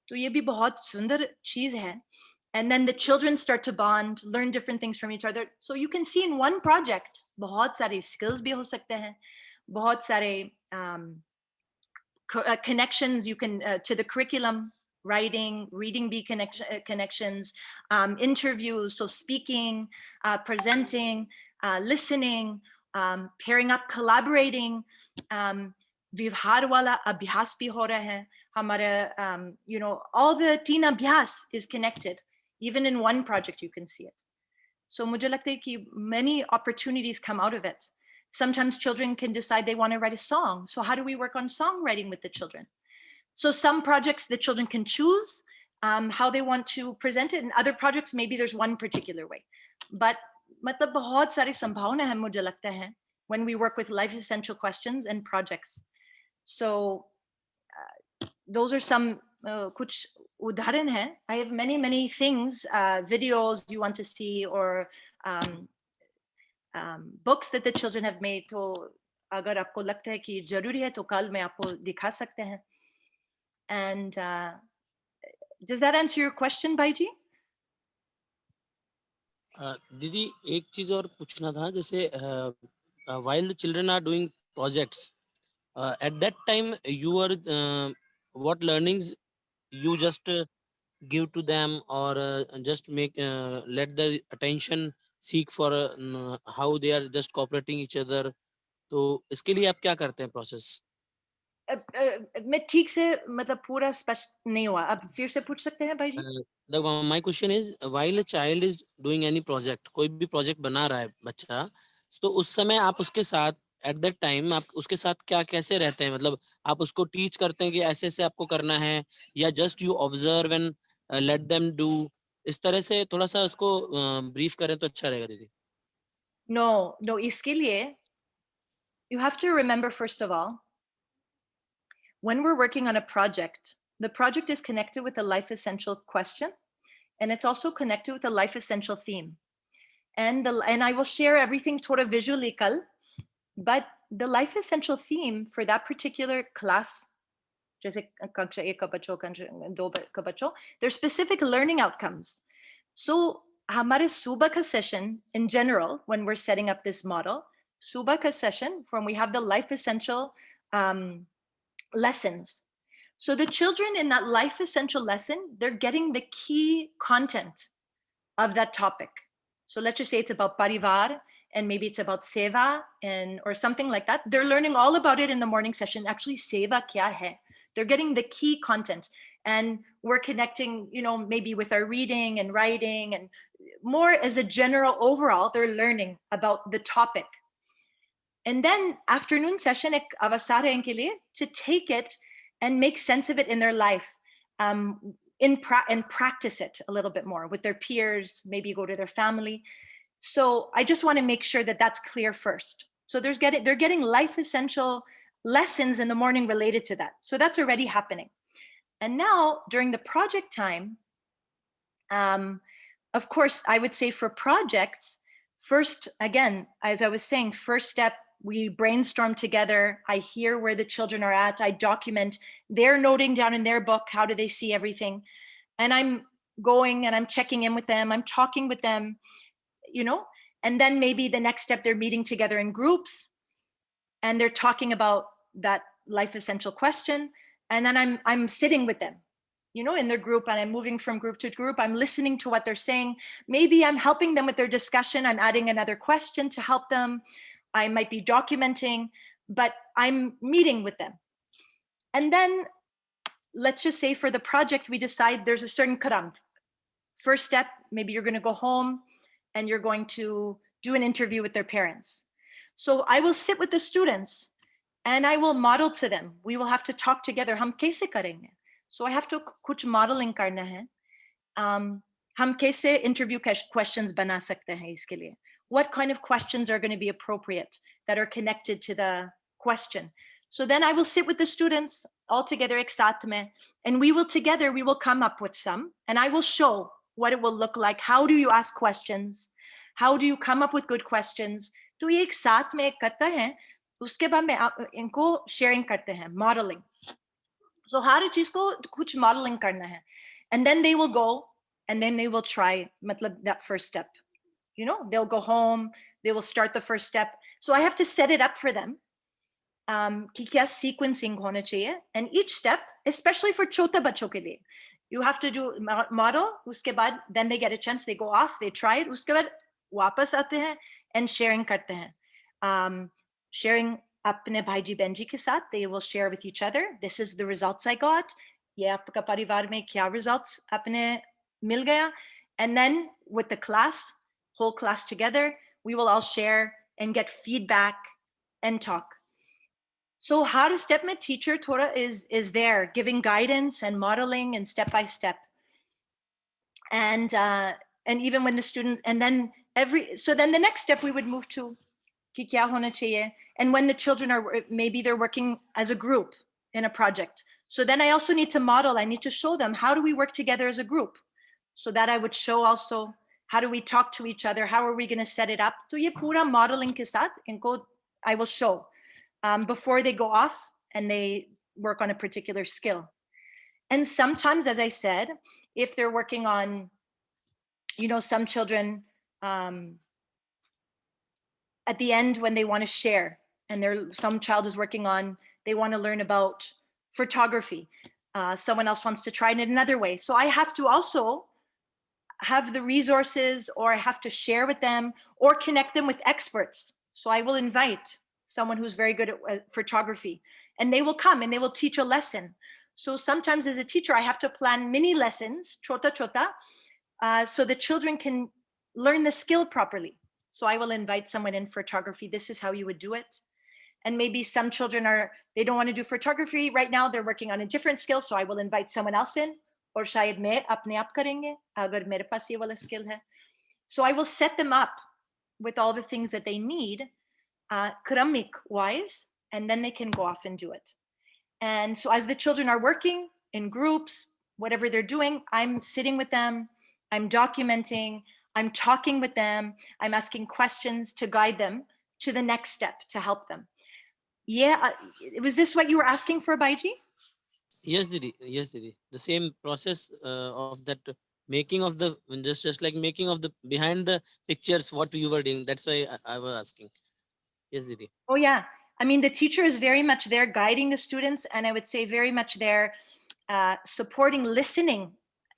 So ye bhi bahut sundar cheez hai. And then the children start to bond, learn different things from each other. So you can see in one project, bahut sare skills bhi ho sakte hain, bahut sare connections you can to the curriculum, writing, reading bee connections, interviews, so speaking, presenting, listening, pairing up, collaborating, vyavhar wala abhyas bhi ho raha hai hamara, you know, all the teen abhyas is connected. Even in one project you can see it. So mujhe lagta hai ki many opportunities come out of it. Sometimes children can decide they want to write a song. So how do we work on songwriting with the children? So some projects the children can choose how they want to present it. In other projects, maybe there's one particular way. But matlab bahut sari sambhavna hai mujhe lagta hai when we work with life essential questions and projects. So those are some kuch udharan hai. I have many things, videos you want to see, or books that the children have made. तो अगर आपको लगता है कि जरूरी है तो कल मैं आपको दिखा सकते हैं. And does that answer your question, Baiji? दीदी एक चीज और पूछना था, जैसे while the children are doing projects, at that time you are what learnings you just give to them, or just make let the attention seek for how they are just cooperating each other. तो इसके लिए आप क्या करते हैं process? मैं ठीक से मतलब पूरा स्पष्ट नहीं हुआ, अब फिर से पूछ सकते हैं भाई जी? My question is, while a child is doing any project, कोई भी प्रोजेक्ट बना रहा है बच्चा, तो उस समय आप उसके साथ at that time आप उसके साथ क्या कैसे रहते हैं? मतलब आप उसको टीच करते हैं कि ऐसे ऐसे आपको करना है, या just you observe and let them do, इस तरह से थोड़ा सा उसको ब्रीफ करें तो अच्छा रहेगा दीदी. No, इसके लिए you have to remember, first of all, when we're working on a project, the project is connected with a life essential question, and it's also connected with a life essential theme. And I will share everything sort of visually kal, but the life essential theme for that particular class, there's specific learning outcomes. So hamare subah ka session in general, when we're setting up this model, subah ka session, from we have the life essential lessons. So the children in that life essential lesson, they're getting the key content of that topic. So let's just say it's about parivar, and maybe it's about seva, and or something like that. They're learning all about it in the morning session. Actually, seva kya hai? They're getting the key content, and we're connecting, you know, maybe with our reading and writing, and more as a general overall, they're learning about the topic. And then afternoon session ek avasar hai inke liye to take it and make sense of it in their life, and practice it a little bit more with their peers, maybe go to their family. So I just want to make sure that that's clear first. So they're getting life essential lessons in the morning related to that. So that's already happening. And now during the project time, of course, I would say for projects, first, again, as I was saying, first step, we brainstorm together. I hear where the children are at. I document. They're noting down in their book, how do they see everything? And I'm going and I'm checking in with them. I'm talking with them, you know, and then maybe the next step, they're meeting together in groups and they're talking about that life essential question. And then I'm sitting with them, you know, in their group, and I'm moving from group to group. I'm listening to what they're saying. Maybe I'm helping them with their discussion. I'm adding another question to help them. I might be documenting, but I'm meeting with them. And then let's just say for the project, we decide there's a certain karam. First step, maybe you're going to go home and you're going to do an interview with their parents. So I will sit with the students and I will model to them. We will have to talk together. Hum kaise karenge? So I have to kuch modeling karna hai. Hum kaise interview questions bana sakte hain iske liye? What kind of questions are going to be appropriate that are connected to the question? So then I will sit with the students all together, ek saath mein, and we will come up with some, and I will show what it will look like. How do you ask questions? How do you come up with good questions? तो ये एक साथ में करता है, उसके बाद में आप इनको sharing करते हैं, modeling. So हर चीज को कुछ modeling करना है, and then they will go and then they will try, मतलब that first step. You know, they'll go home, they will start the first step. So I have to set it up for them. कि क्या sequencing होना चाहिए, and each step, especially for छोटे बच्चों के लिए, you have to do model. उसके बाद then they get a chance, they go off, they try it. उसके बाद वापस आते हैं and sharing करते हैं. Sharing अपने भाईजी बहनजी के साथ, they will share with each other. This is the results I got. ये आपका परिवार में क्या results अपने मिल गया. And then with the class, whole class together, we will all share and get feedback and talk. So how to step में teacher Torah is there giving guidance and modeling and step by step. And even when the students, and then so then the next step we would move to कि क्या होना चाहिए. And when the children are, maybe they're working as a group in a project. So then I also need to model, I need to show them, how do we work together as a group? So that I would show also, how do we talk to each other? How are we going to set it up? So ये पूरा modeling के साथ इनको I will show. Before they go off and they work on a particular skill. And sometimes, as I said, if they're working on, you know, some children at the end when they want to share, and some child is working on, they want to learn about photography. Someone else wants to try it in another way. So I have to also have the resources, or I have to share with them or connect them with experts. So I will invite someone who's very good at photography, and they will come and they will teach a lesson. So sometimes as a teacher, I have to plan mini lessons, chota chota, so the children can learn the skill properly. So I will invite someone in photography. This is how you would do it. And maybe some children they don't want to do photography right now. They're working on a different skill. So I will invite someone else in, or shayad main apne aap karenge, agar mere paas ye wala skill hai. So I will set them up with all the things that they need, kramic wise, and then they can go off and do it. And so as the children are working in groups, whatever they're doing, I'm sitting with them, I'm documenting, I'm talking with them, I'm asking questions to guide them to the next step, to help them. Yeah, was this what you were asking for, Baiji? Yes, Didi. Yes, Didi. The same process of that making of the, just like making of the behind the pictures, what you were doing. That's why I was asking. Yes, Didi. Oh yeah, I mean, the teacher is very much there guiding the students, and I would say very much there supporting, listening.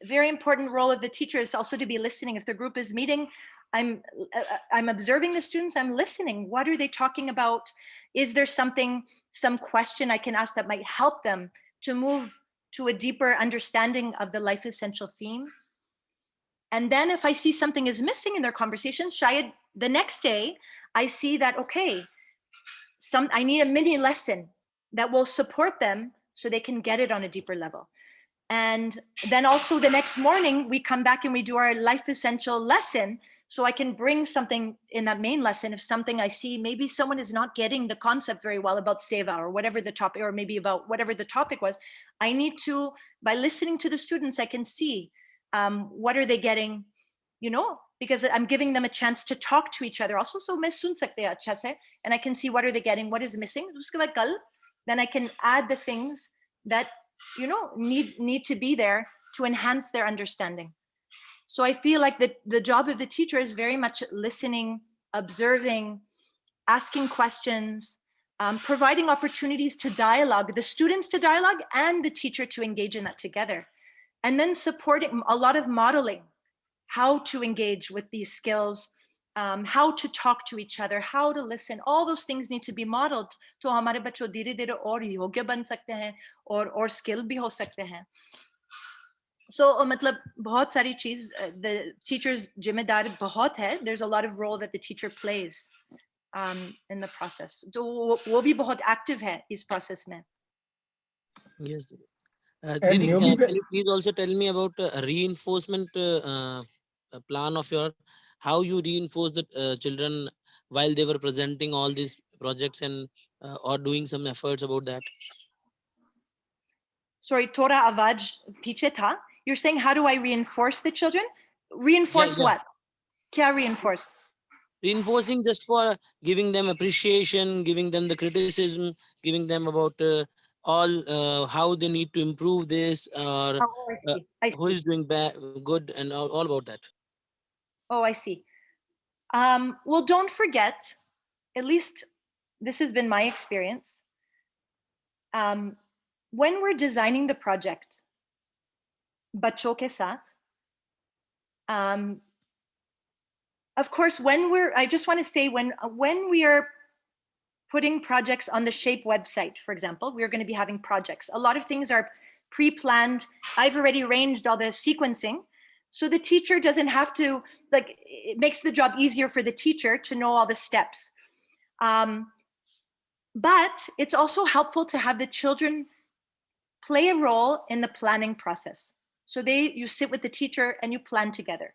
Very important role of the teacher is also to be listening. If the group is meeting, I'm observing the students, I'm listening. What are they talking about? Is there some question I can ask that might help them to move to a deeper understanding of the life essential theme? And then if I see something is missing in their conversation, shayad the next day, I see that, okay, I need a mini lesson that will support them so they can get it on a deeper level. And then also the next morning, we come back and we do our life essential lesson. So I can bring something in that main lesson. If something I see, maybe someone is not getting the concept very well about seva or whatever the topic, or maybe about whatever the topic was, I need to, by listening to the students, I can see what are they getting, you know, because I'm giving them a chance to talk to each other also. So main sun sakte hai achha se, and I can see what are they getting, what is missing. Uske baad kal, then I can add the things that, you know, need to be there to enhance their understanding. So I feel like the job of the teacher is very much listening, observing, asking questions, providing opportunities to dialogue, the students to dialogue and the teacher to engage in that together. And then supporting a lot of modeling, how to engage with these skills, how to talk to each other, how to listen. All those things need to be modeled. तो हमारे बच्चों धीरे-धीरे और योग्य बन सकते हैं और skill भी हो सकते हैं. So मतलब बहुत सारी चीज, the teacher's जिम्मेदारी बहुत है. There's a lot of role that the teacher plays in the process. तो वो भी बहुत active है इस process में. Yes. Didi, can you please also tell me about reinforcement plan of your, how you reinforce the children while they were presenting all these projects and or doing some efforts about that? Sorry, Tora Avaj piche tha. You're saying how do I reinforce the children? Reinforce what? Kya reinforce? reinforcing just for giving them appreciation, giving them the criticism, giving them about all how they need to improve this, or Oh, I see. I who see. is doing good, and all about that. Oh, I see. Well, don't forget, at least this has been my experience. When we're designing the project, बच्चों के साथ, of course, I just want to say when we are putting projects on the SHAPE website, for example, we're going to be having projects. A lot of things are pre-planned. I've already arranged all the sequencing. So the teacher doesn't have to, like, it makes the job easier for the teacher to know all the steps. But it's also helpful to have the children play a role in the planning process. So you sit with the teacher and you plan together.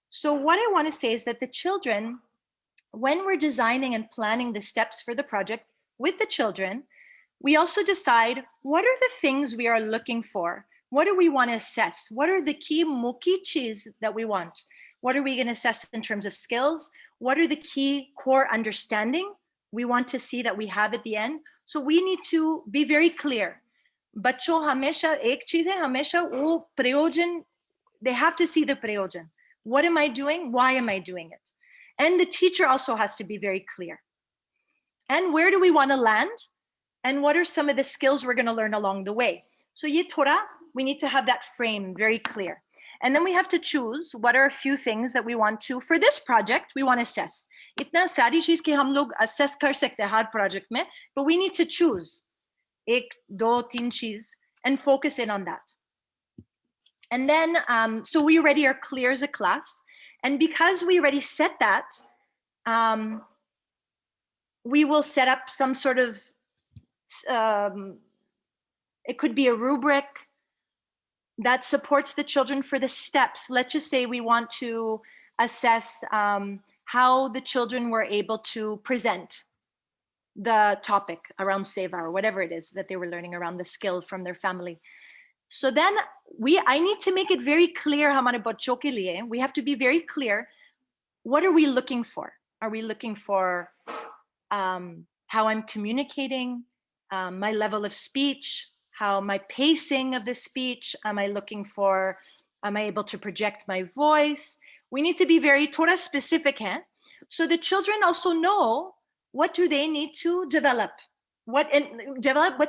So what I want to say is that the children, when we're designing and planning the steps for the project with the children, we also decide what are the things we are looking for. What do we want to assess? What are the key mukhi cheez that we want? What are we going to assess in terms of skills? What are the key core understanding we want to see that we have at the end? So we need to be very clear. बच्चों हमेशा एक चीज है, हमेशा वो प्रयोजन, they have to see the prayojan. What am I doing? Why am I doing it? And the teacher also has to be very clear. And where do we want to land? And what are some of the skills we're going to learn along the way? So ye Torah, we need to have that frame very clear. And then we have to choose what are a few things that we want to, for this project, we want to assess. Itna sari cheez ki hum log assess kar sakte hain har project mein, but we need to choose ek, do, teen cheez and focus in on that. And then, so we already are clear as a class. And because we already set that, we will set up some sort of, it could be a rubric that supports the children for the steps. Let's just say we want to assess how the children were able to present the topic around seva or whatever it is that they were learning around the skill from their family. So then I need to make it very clear, hamare bachcho ke liye, we have to be very clear, what are we looking for? Are we looking for how I'm communicating, my level of speech, how my pacing of the speech, am I able to project my voice? We need to be very Torah specific, so the children also know what do they need to develop, what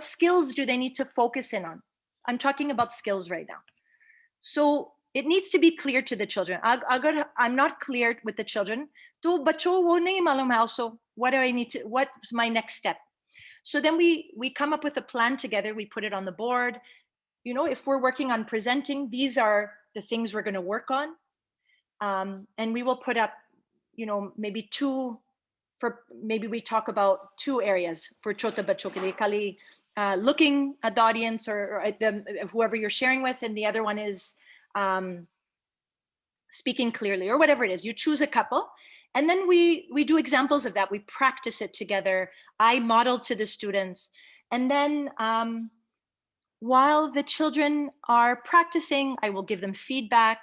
skills do they need to focus in on. I'm talking about skills right now. So it needs to be clear to the children. Agar I'm not clear with the children, to bachcho wo nahi malum hai also, what's my next step? So then we come up with a plan together, we put it on the board. You know, if we're working on presenting, these are the things we're going to work on. And we will put up, you know, maybe we talk about 2 areas for chota bachcho ke liye, kali looking at the audience or at whoever you're sharing with, and the other one is speaking clearly or whatever it is. You choose a couple, and then we do examples of that. We practice it together. I model to the students, and then while the children are practicing, I will give them feedback.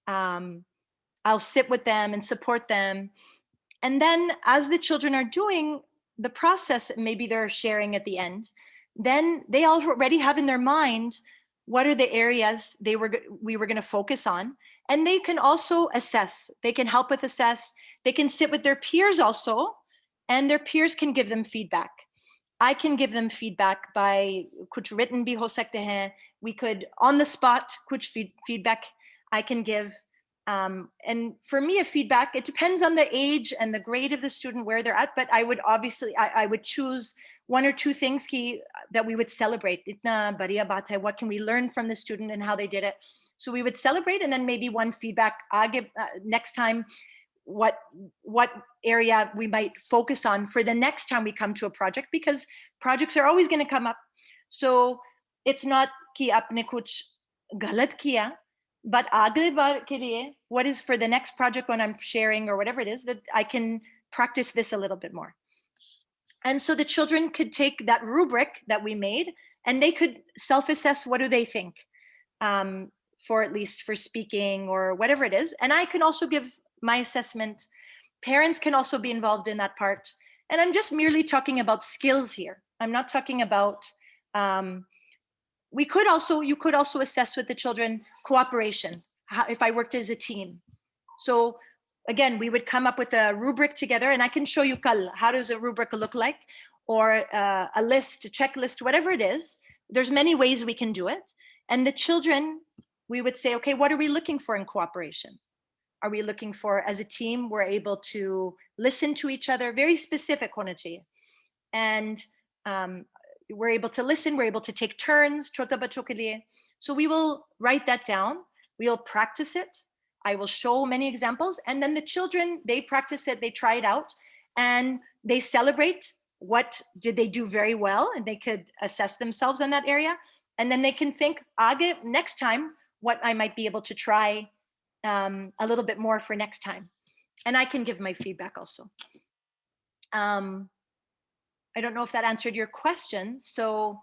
I'll sit with them and support them. And then as the children are doing the process, maybe they're sharing at the end, then they already have in their mind what are the areas we were going to focus on. And they can also assess. They can help with assess. They can sit with their peers also, and their peers can give them feedback. I can give them feedback by kuch written bhi ho sakte hain. We could on the spot kuch feedback I can give. And for me, a feedback, it depends on the age and the grade of the student, where they're at, but I would obviously, I would choose 1 or 2 things that we would celebrate. Itna badiya baat hai, what can we learn from the student and how they did it? So we would celebrate, and then maybe one feedback I'll give next time, what area we might focus on for the next time we come to a project, because projects are always going to come up. So it's not ki apne kuch galat kiya, but agle baar ke liye, what is for the next project when I'm sharing or whatever it is, that I can practice this a little bit more. And so the children could take that rubric that we made, and they could self-assess what do they think, for at least for speaking or whatever it is. And I can also give my assessment Parents can also be involved in that part. And I'm just merely talking about skills here. I'm not talking about, you could also assess with the children cooperation, if I worked as a team. So again, we would come up with a rubric together, and I can show you kal, how does a rubric look like, or a list, a checklist, whatever it is. There's many ways we can do it. And the children, we would say, okay, what are we looking for in cooperation? Are we looking for, as a team, we're able to listen to each other, very specific hona chahiye. And we're able to listen, we're able to take turns, chota bachon ke liye. So we will write that down, we'll practice it. I will show many examples, and then the children, they practice it, they try it out, and they celebrate what did they do very well, and they could assess themselves in that area. And then they can think, Aage, next time, what I might be able to try a little bit more for next time. And I can give my feedback also. I don't know if that answered your question. So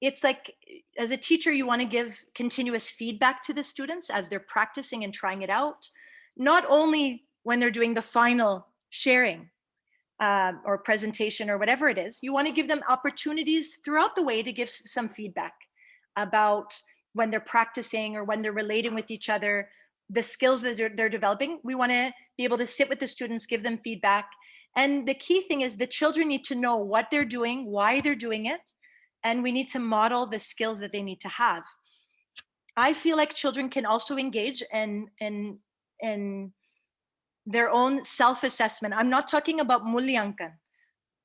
it's like, as a teacher, you want to give continuous feedback to the students as they're practicing and trying it out, not only when they're doing the final sharing or presentation or whatever it is. You want to give them opportunities throughout the way to give some feedback about when they're practicing or when they're relating with each other, the skills that they're developing. We want to be able to sit with the students, give them feedback. And the key thing is the children need to know what they're doing, why they're doing it, and we need to model the skills that they need to have. I feel like children can also engage in their own self-assessment. I'm not talking about mulyankan.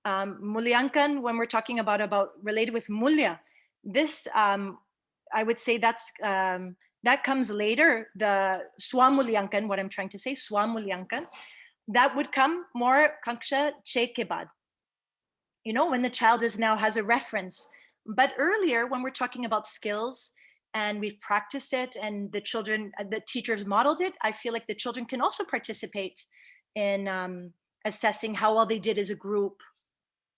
Mulyankan, when we're talking about related with mulya, this, I would say that comes later, the swamulyankan, what I'm trying to say, swamulyankan, that would come more kaksha 6 ke baad. You know, when the child now has a reference. But earlier, when we're talking about skills and we've practiced it and the children, the teachers modeled it, I feel like the children can also participate in assessing how well they did as a group,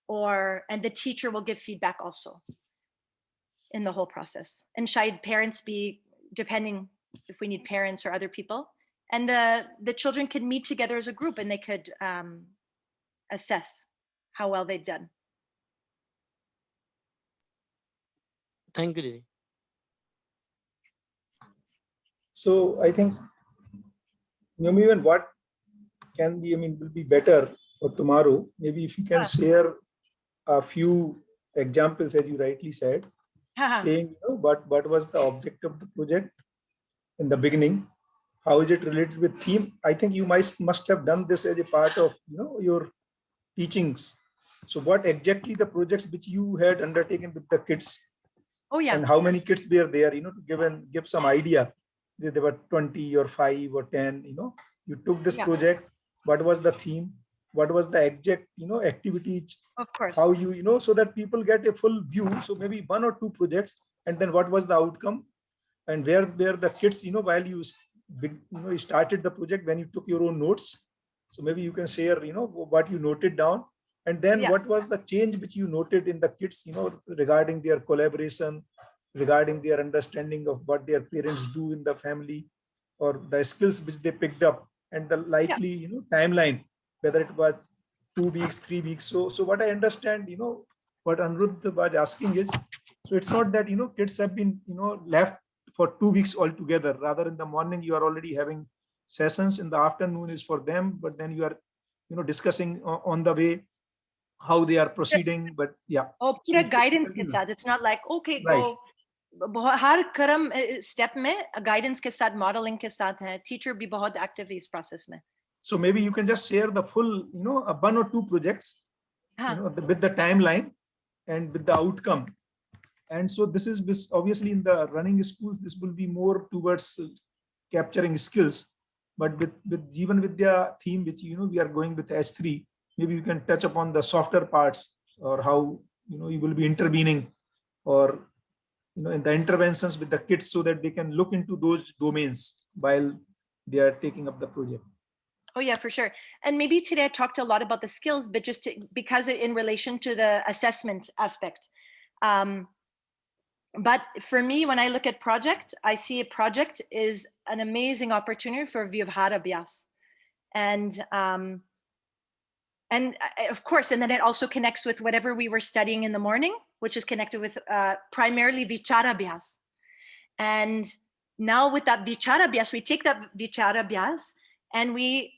and the teacher will give feedback also in the whole process. And should parents be, depending if we need parents or other people, and the children can meet together as a group and they could assess how well they've done. Thank you, Didi. So I think, even what can be, will be better for tomorrow. Maybe if you can share a few examples, as you rightly said, saying, what was the object of the project in the beginning? How is it related with theme? I think you must have done this as a part of, your teachings. So what exactly the projects which you had undertaken with the kids? Oh yeah. And how many kids were there, to give some idea. There were 20 or 5 or 10, you took this project. What was the theme? What was the exact, activities? Of course. How so that people get a full view. So maybe 1 or 2 projects, and then what was the outcome? And where were the kids, while you started the project, when you took your own notes. So maybe you can share, what you noted down. And then what was the change which you noted in the kids, regarding their collaboration, regarding their understanding of what their parents do in the family, or the skills which they picked up, and the likely, timeline, whether it was 2 weeks, 3 weeks. So what I understand, what Anirudh was asking is, so it's not that, kids have been, left for 2 weeks altogether. Rather, in the morning, you are already having sessions, in the afternoon is for them, but then you are, discussing on the way how they are proceeding. But Oh, pura guidance ke saath. It's not like, okay, go. Har karam step mein guidance ke saath, modeling ke saath hai. Teacher bhi bahut active is process mein. So maybe you can just share the full, 1 or 2 projects, with the timeline and with the outcome. And so this is obviously in the running schools, this will be more towards capturing skills. But with Jeevan Vidya theme, which, we are going with H3, maybe you can touch upon the softer parts, or how, you will be intervening, or, in the interventions with the kids, so that they can look into those domains while they are taking up the project. Oh yeah, for sure. And maybe today I talked a lot about the skills, but just because in relation to the assessment aspect. But for me, when I look at project, I see a project is an amazing opportunity for Vyavhara Abhyas. And And of course, and then it also connects with whatever we were studying in the morning, which is connected with primarily Vicharabhyas. And now with that Vicharabhyas, we take that Vicharabhyas and we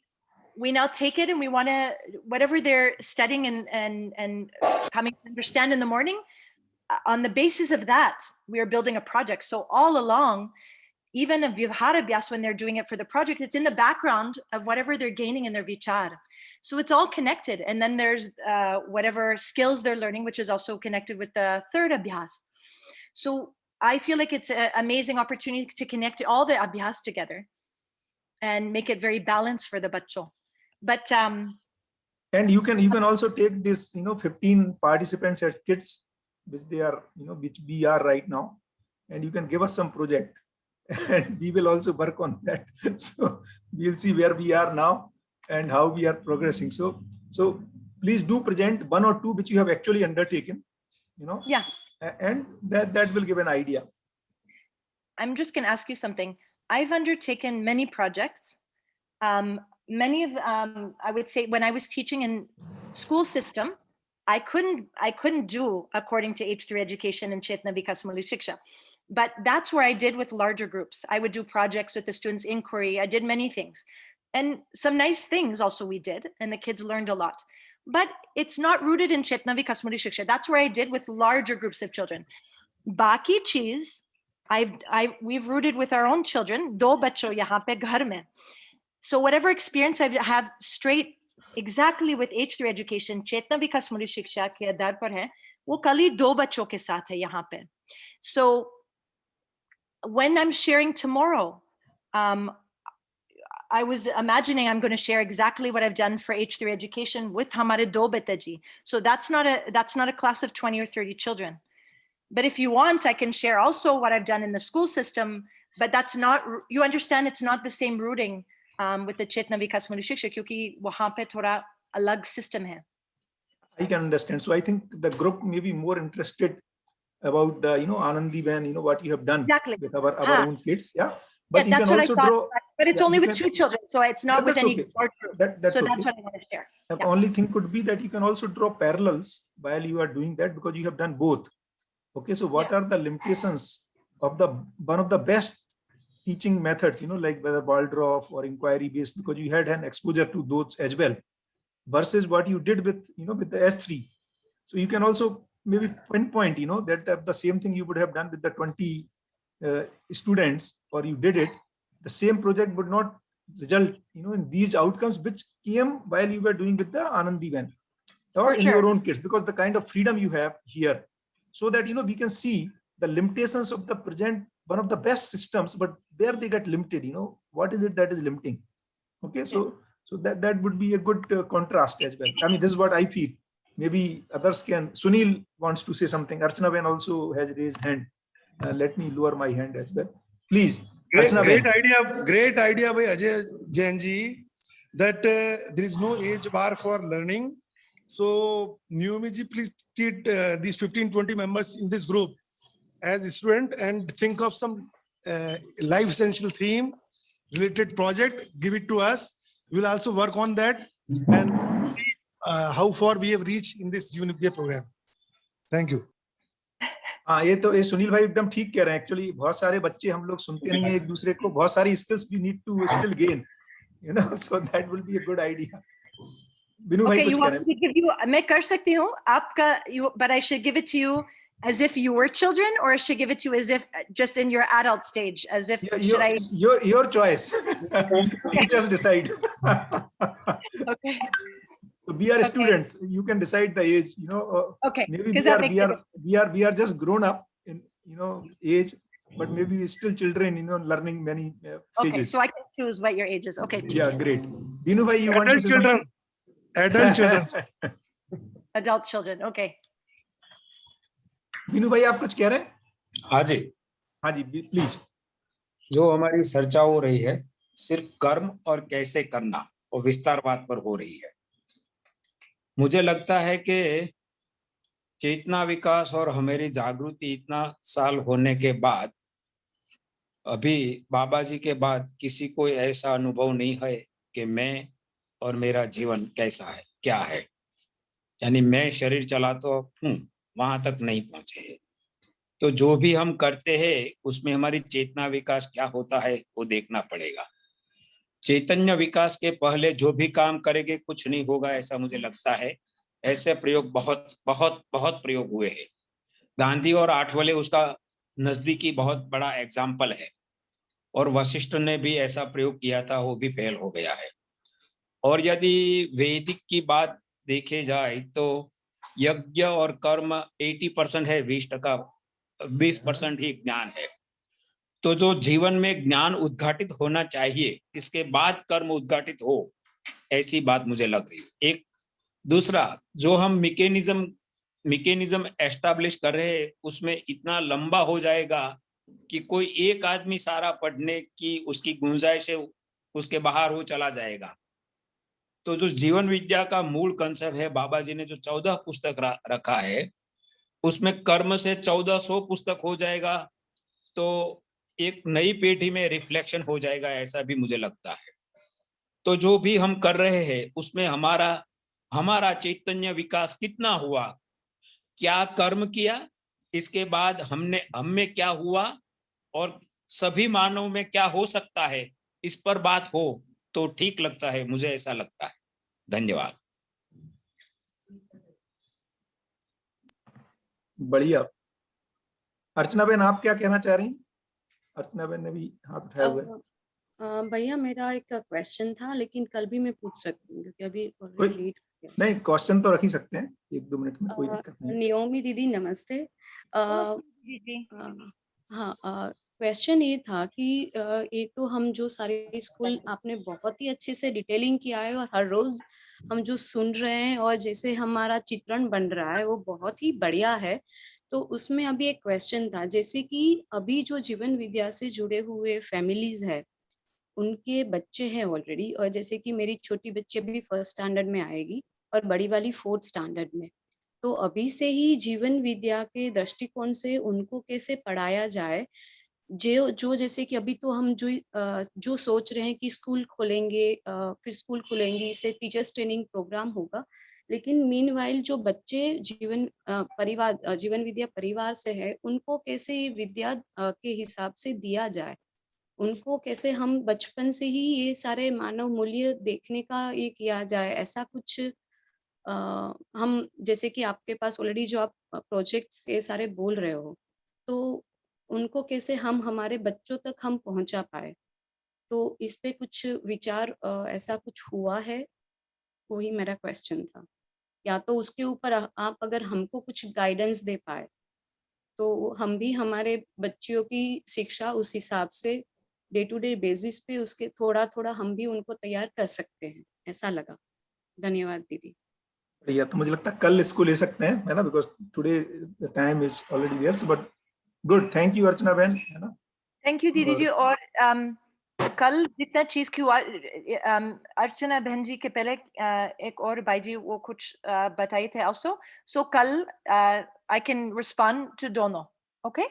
now take it and we want to, whatever they're studying and coming to understand in the morning, on the basis of that, we are building a project. So all along, even a Vivharabhyas, when they're doing it for the project, it's in the background of whatever they're gaining in their Vichar. So it's all connected. And then there's whatever skills they're learning, which is also connected with the third Abhyas. So I feel like it's an amazing opportunity to connect all the Abhyas together and make it very balanced for the bachcho. But and you can also take this 15 participants as kids, which they are which we are right now, and you can give us some project and we will also work on that. So we'll see where we are now and how we are progressing. So please do present one or two which you have actually undertaken, yeah, and that will give an idea. I'm just going to ask you something. I've undertaken many projects. Many of I would say when I was teaching in school system, I couldn't do according to H3 education and Chetna Vikas Muli Shiksha. But that's where I did with larger groups. I would do projects with the students' inquiry. I did many things. And some nice things also we did, and the kids learned a lot. But it's not rooted in Chetna Vikas Muli Shiksha. That's where I did with larger groups of children. Baki cheez, we've rooted with our own children. Do bachcho yahan pe ghar mein. So whatever experience I have straight exactly with H3 education, Chetna Vikas Muli Shiksha ke aadhar par hai, wo kali do bachcho ke saath hai yahan pe. So when I'm sharing tomorrow, I was imagining I'm going to share exactly what I've done for H3 education with Hamare Do Betaji. So that's not a class of 20 or 30 children. But if you want, I can share also what I've done in the school system, but that's not, you understand, it's not the same rooting with the Chetna Vikas Muli Shiksha, kyunki wahan pe thoda alag system hai. I can understand. So I think the group may be more interested about the Anandi Van, what you have done exactly with our own kids. Yeah. But yeah, you can also draw. But it's only with 2 children, so it's not with any group. That's so okay. that's what I want to share. The only thing could be that you can also draw parallels while you are doing that, because you have done both. Okay, so what are the limitations of one of the best teaching methods, like whether Waldorf or inquiry based, because you had an exposure to those as well, versus what you did with with the S3. So you can also maybe pinpoint that the same thing you would have done with the 20 students, or you did it, the same project would not result in these outcomes which came while you were doing with the Anandi Van or in your own kids, because the kind of freedom you have here, so that we can see the limitations of the present, one of the best systems, but where they get limited, what is it that is limiting. Okay, so that would be a good contrast as well. I mean, this is what I feel. Maybe others can. Sunil wants to say something. Archana Ben also has raised hand. Let me lower my hand as well, please. Great idea by Ajay Jain ji, that there is no age bar for learning. So Naomi ji, please treat these 15-20 members in this group as a student and think of some life essential theme related project, give it to us. We'll also work on that and see how far we have reached in this Jeevan Vidya program. Thank you. हाँ, ये सुनील भाई एकदम ठीक कह रहे हैं. Actually बहुत सारे बच्चे हम लोग सुनते नहीं है एक दूसरे को, बहुत सारी skills we need to still gain, so that will be a good idea. Binu भाई कुछ कह रहे हैं. मैं कर सकती हूँ आपका, but I should give it to you as if you were children, or I should give it to you as if just in your adult stage, as if your choice. You just decide. Okay. So we are students. You can decide the age. Okay. Maybe we are just grown up in age, but maybe we're still children. Learning many stages. Okay, so I can choose what your age is. Okay. Yeah, great. Binu bhai, you want to say children. Adult children. Adult children. Okay. Binu bhai, आप कुछ कह रहे हैं? हाँ जी. हाँ जी, please. जो हमारी चर्चा हो रही है सिर्फ कर्म और कैसे करना और विस्तारवाद पर हो रही है. मुझे लगता है कि चेतना विकास और हमारी जागृति इतना साल होने के बाद अभी बाबा जी के बाद किसी को ऐसा अनुभव नहीं है कि मैं और मेरा जीवन कैसा है, क्या है। यानी मैं शरीर चला तो हूँ, वहां तक नहीं पहुंचे हैं। तो जो भी हम करते हैं उसमें हमारी चेतना विकास क्या होता है वो देखना पड़ेगा। चैतन्य विकास के पहले जो भी काम करेंगे कुछ नहीं होगा, ऐसा मुझे लगता है। ऐसे प्रयोग बहुत बहुत बहुत प्रयोग हुए हैं। गांधी और आठवले उसका नजदीकी बहुत बड़ा एग्जाम्पल है। और वशिष्ठ ने भी ऐसा प्रयोग किया था, वो भी फेल हो गया है। और यदि वैदिक की बात देखे जाए तो यज्ञ और कर्म 80% है, 20% ही ज्ञान है। तो जो जीवन में ज्ञान उद्घाटित होना चाहिए, इसके बाद कर्म उद्घाटित हो, ऐसी बात मुझे लग रही है। एक दूसरा, जो हम मैकेनिज्म एस्टैब्लिश कर रहे हैं उसमें इतना लंबा हो जाएगा कि कोई एक आदमी सारा पढ़ने की उसकी गुंजाइश है, उसके बाहर वो चला जाएगा। तो जो जीवन विद्या का मूल कंसेप्ट है, बाबा जी ने जो 14 पुस्तक रखा है, उसमें कर्म से 1400 पुस्तक हो जाएगा, तो एक नई पीढ़ी में रिफ्लेक्शन हो जाएगा, ऐसा भी मुझे लगता है। तो जो भी हम कर रहे हैं उसमें हमारा चैतन्य विकास कितना हुआ, क्या कर्म किया, इसके बाद हम में क्या हुआ, और सभी मानव में क्या हो सकता है, इस पर बात हो तो ठीक लगता है, मुझे ऐसा लगता है। धन्यवाद। बढ़िया। अर्चना बेन, आप क्या कहना चाह रही हैं? अर्चना बेन ने भी हाथ उठाया हुआ है। भैया मेरा एक क्वेश्चन था, लेकिन कल भी मैं पूछ सकती हूँ क्योंकि अभी कोई ऑलरेडी लेट हो गया। नहीं, क्वेश्चन तो रख ही सकते हैं 1-2 मिनट में, कोई दिक्कत नहीं है। नियोमी दीदी नमस्ते। दीदी हाँ, क्वेश्चन ये था कि ये तो हम जो सारे स्कूल आपने बहुत ही अच्छे से डिटेलिंग किया है और हर रोज हम जो सुन रहे हैं और जैसे हमारा चित्रण बन रहा है वो बहुत ही बढ़िया है। तो उसमें अभी एक क्वेश्चन था, जैसे कि अभी जो जीवन विद्या से जुड़े हुए फैमिलीज है, उनके बच्चे हैं ऑलरेडी, और जैसे कि मेरी छोटी बच्ची अभी 1st स्टैंडर्ड में आएगी और बड़ी वाली 4th स्टैंडर्ड में। तो अभी से ही जीवन विद्या के दृष्टिकोण से उनको कैसे पढ़ाया जाए, जो जैसे कि अभी तो हम जो सोच रहे हैं कि स्कूल खोलेंगे, फिर स्कूल खुलेंगी, इससे टीचर्स ट्रेनिंग प्रोग्राम होगा, लेकिन मीनवाइल जो बच्चे जीवन विद्या परिवार से है, उनको कैसे विद्या के हिसाब से दिया जाए, उनको कैसे हम बचपन से ही ये सारे मानव मूल्य देखने का ये किया जाए, ऐसा कुछ हम जैसे कि आपके पास ऑलरेडी जो आप प्रोजेक्ट्स ये सारे बोल रहे हो, तो उनको कैसे हम हमारे बच्चों तक हम पहुंचा पाए, तो इस पे कुछ विचार ऐसा कुछ हुआ है? वही मेरा क्वेश्चन था। या तो उसके ऊपर आप अगर हमको कुछ गाइडेंस दे पाए तो हम भी हमारे बच्चियों की शिक्षा उस हिसाब से डे टू डे बेसिस पे उसके थोड़ा थोड़ा हम भी उनको तैयार कर सकते हैं, ऐसा लगा। धन्यवाद दीदी। बढ़िया। तो मुझे लगता है कल इसको ले सकते हैं, है ना, because today the time is already there. So but good, thank you Archana बहन, है ना। थैंक यू दीदी जी। और कल जितना चीज की हुआ, अर्चना बहन जी के पहले एक और भाई जी वो कुछ बताए थे ऑल्सो। सो कल आई कैन रिस्पॉन्ड टू दोनों। ओके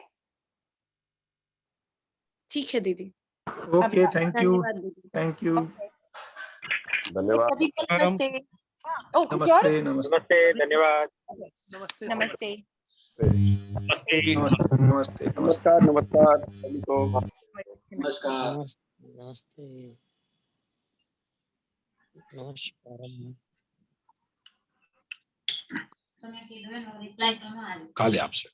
ठीक है दीदी। ओके, थैंक यू, धन्यवाद दीदी। Thank you. धन्यवाद। नमस्ते। ओ नमस्ते, नमस्ते, धन्यवाद। नमस्ते। नमस्ते। नमस्ते, नमस्ते, नमस्कार, नमस्कार सभी को। नमस्कार। नमस्ते। नमस्कार। काले आपसे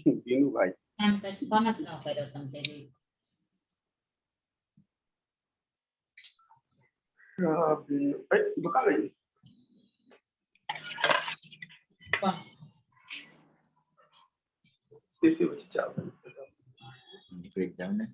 दीनू भाई। दुकान रही तीसरी बच्ची 4 एग्जाम है।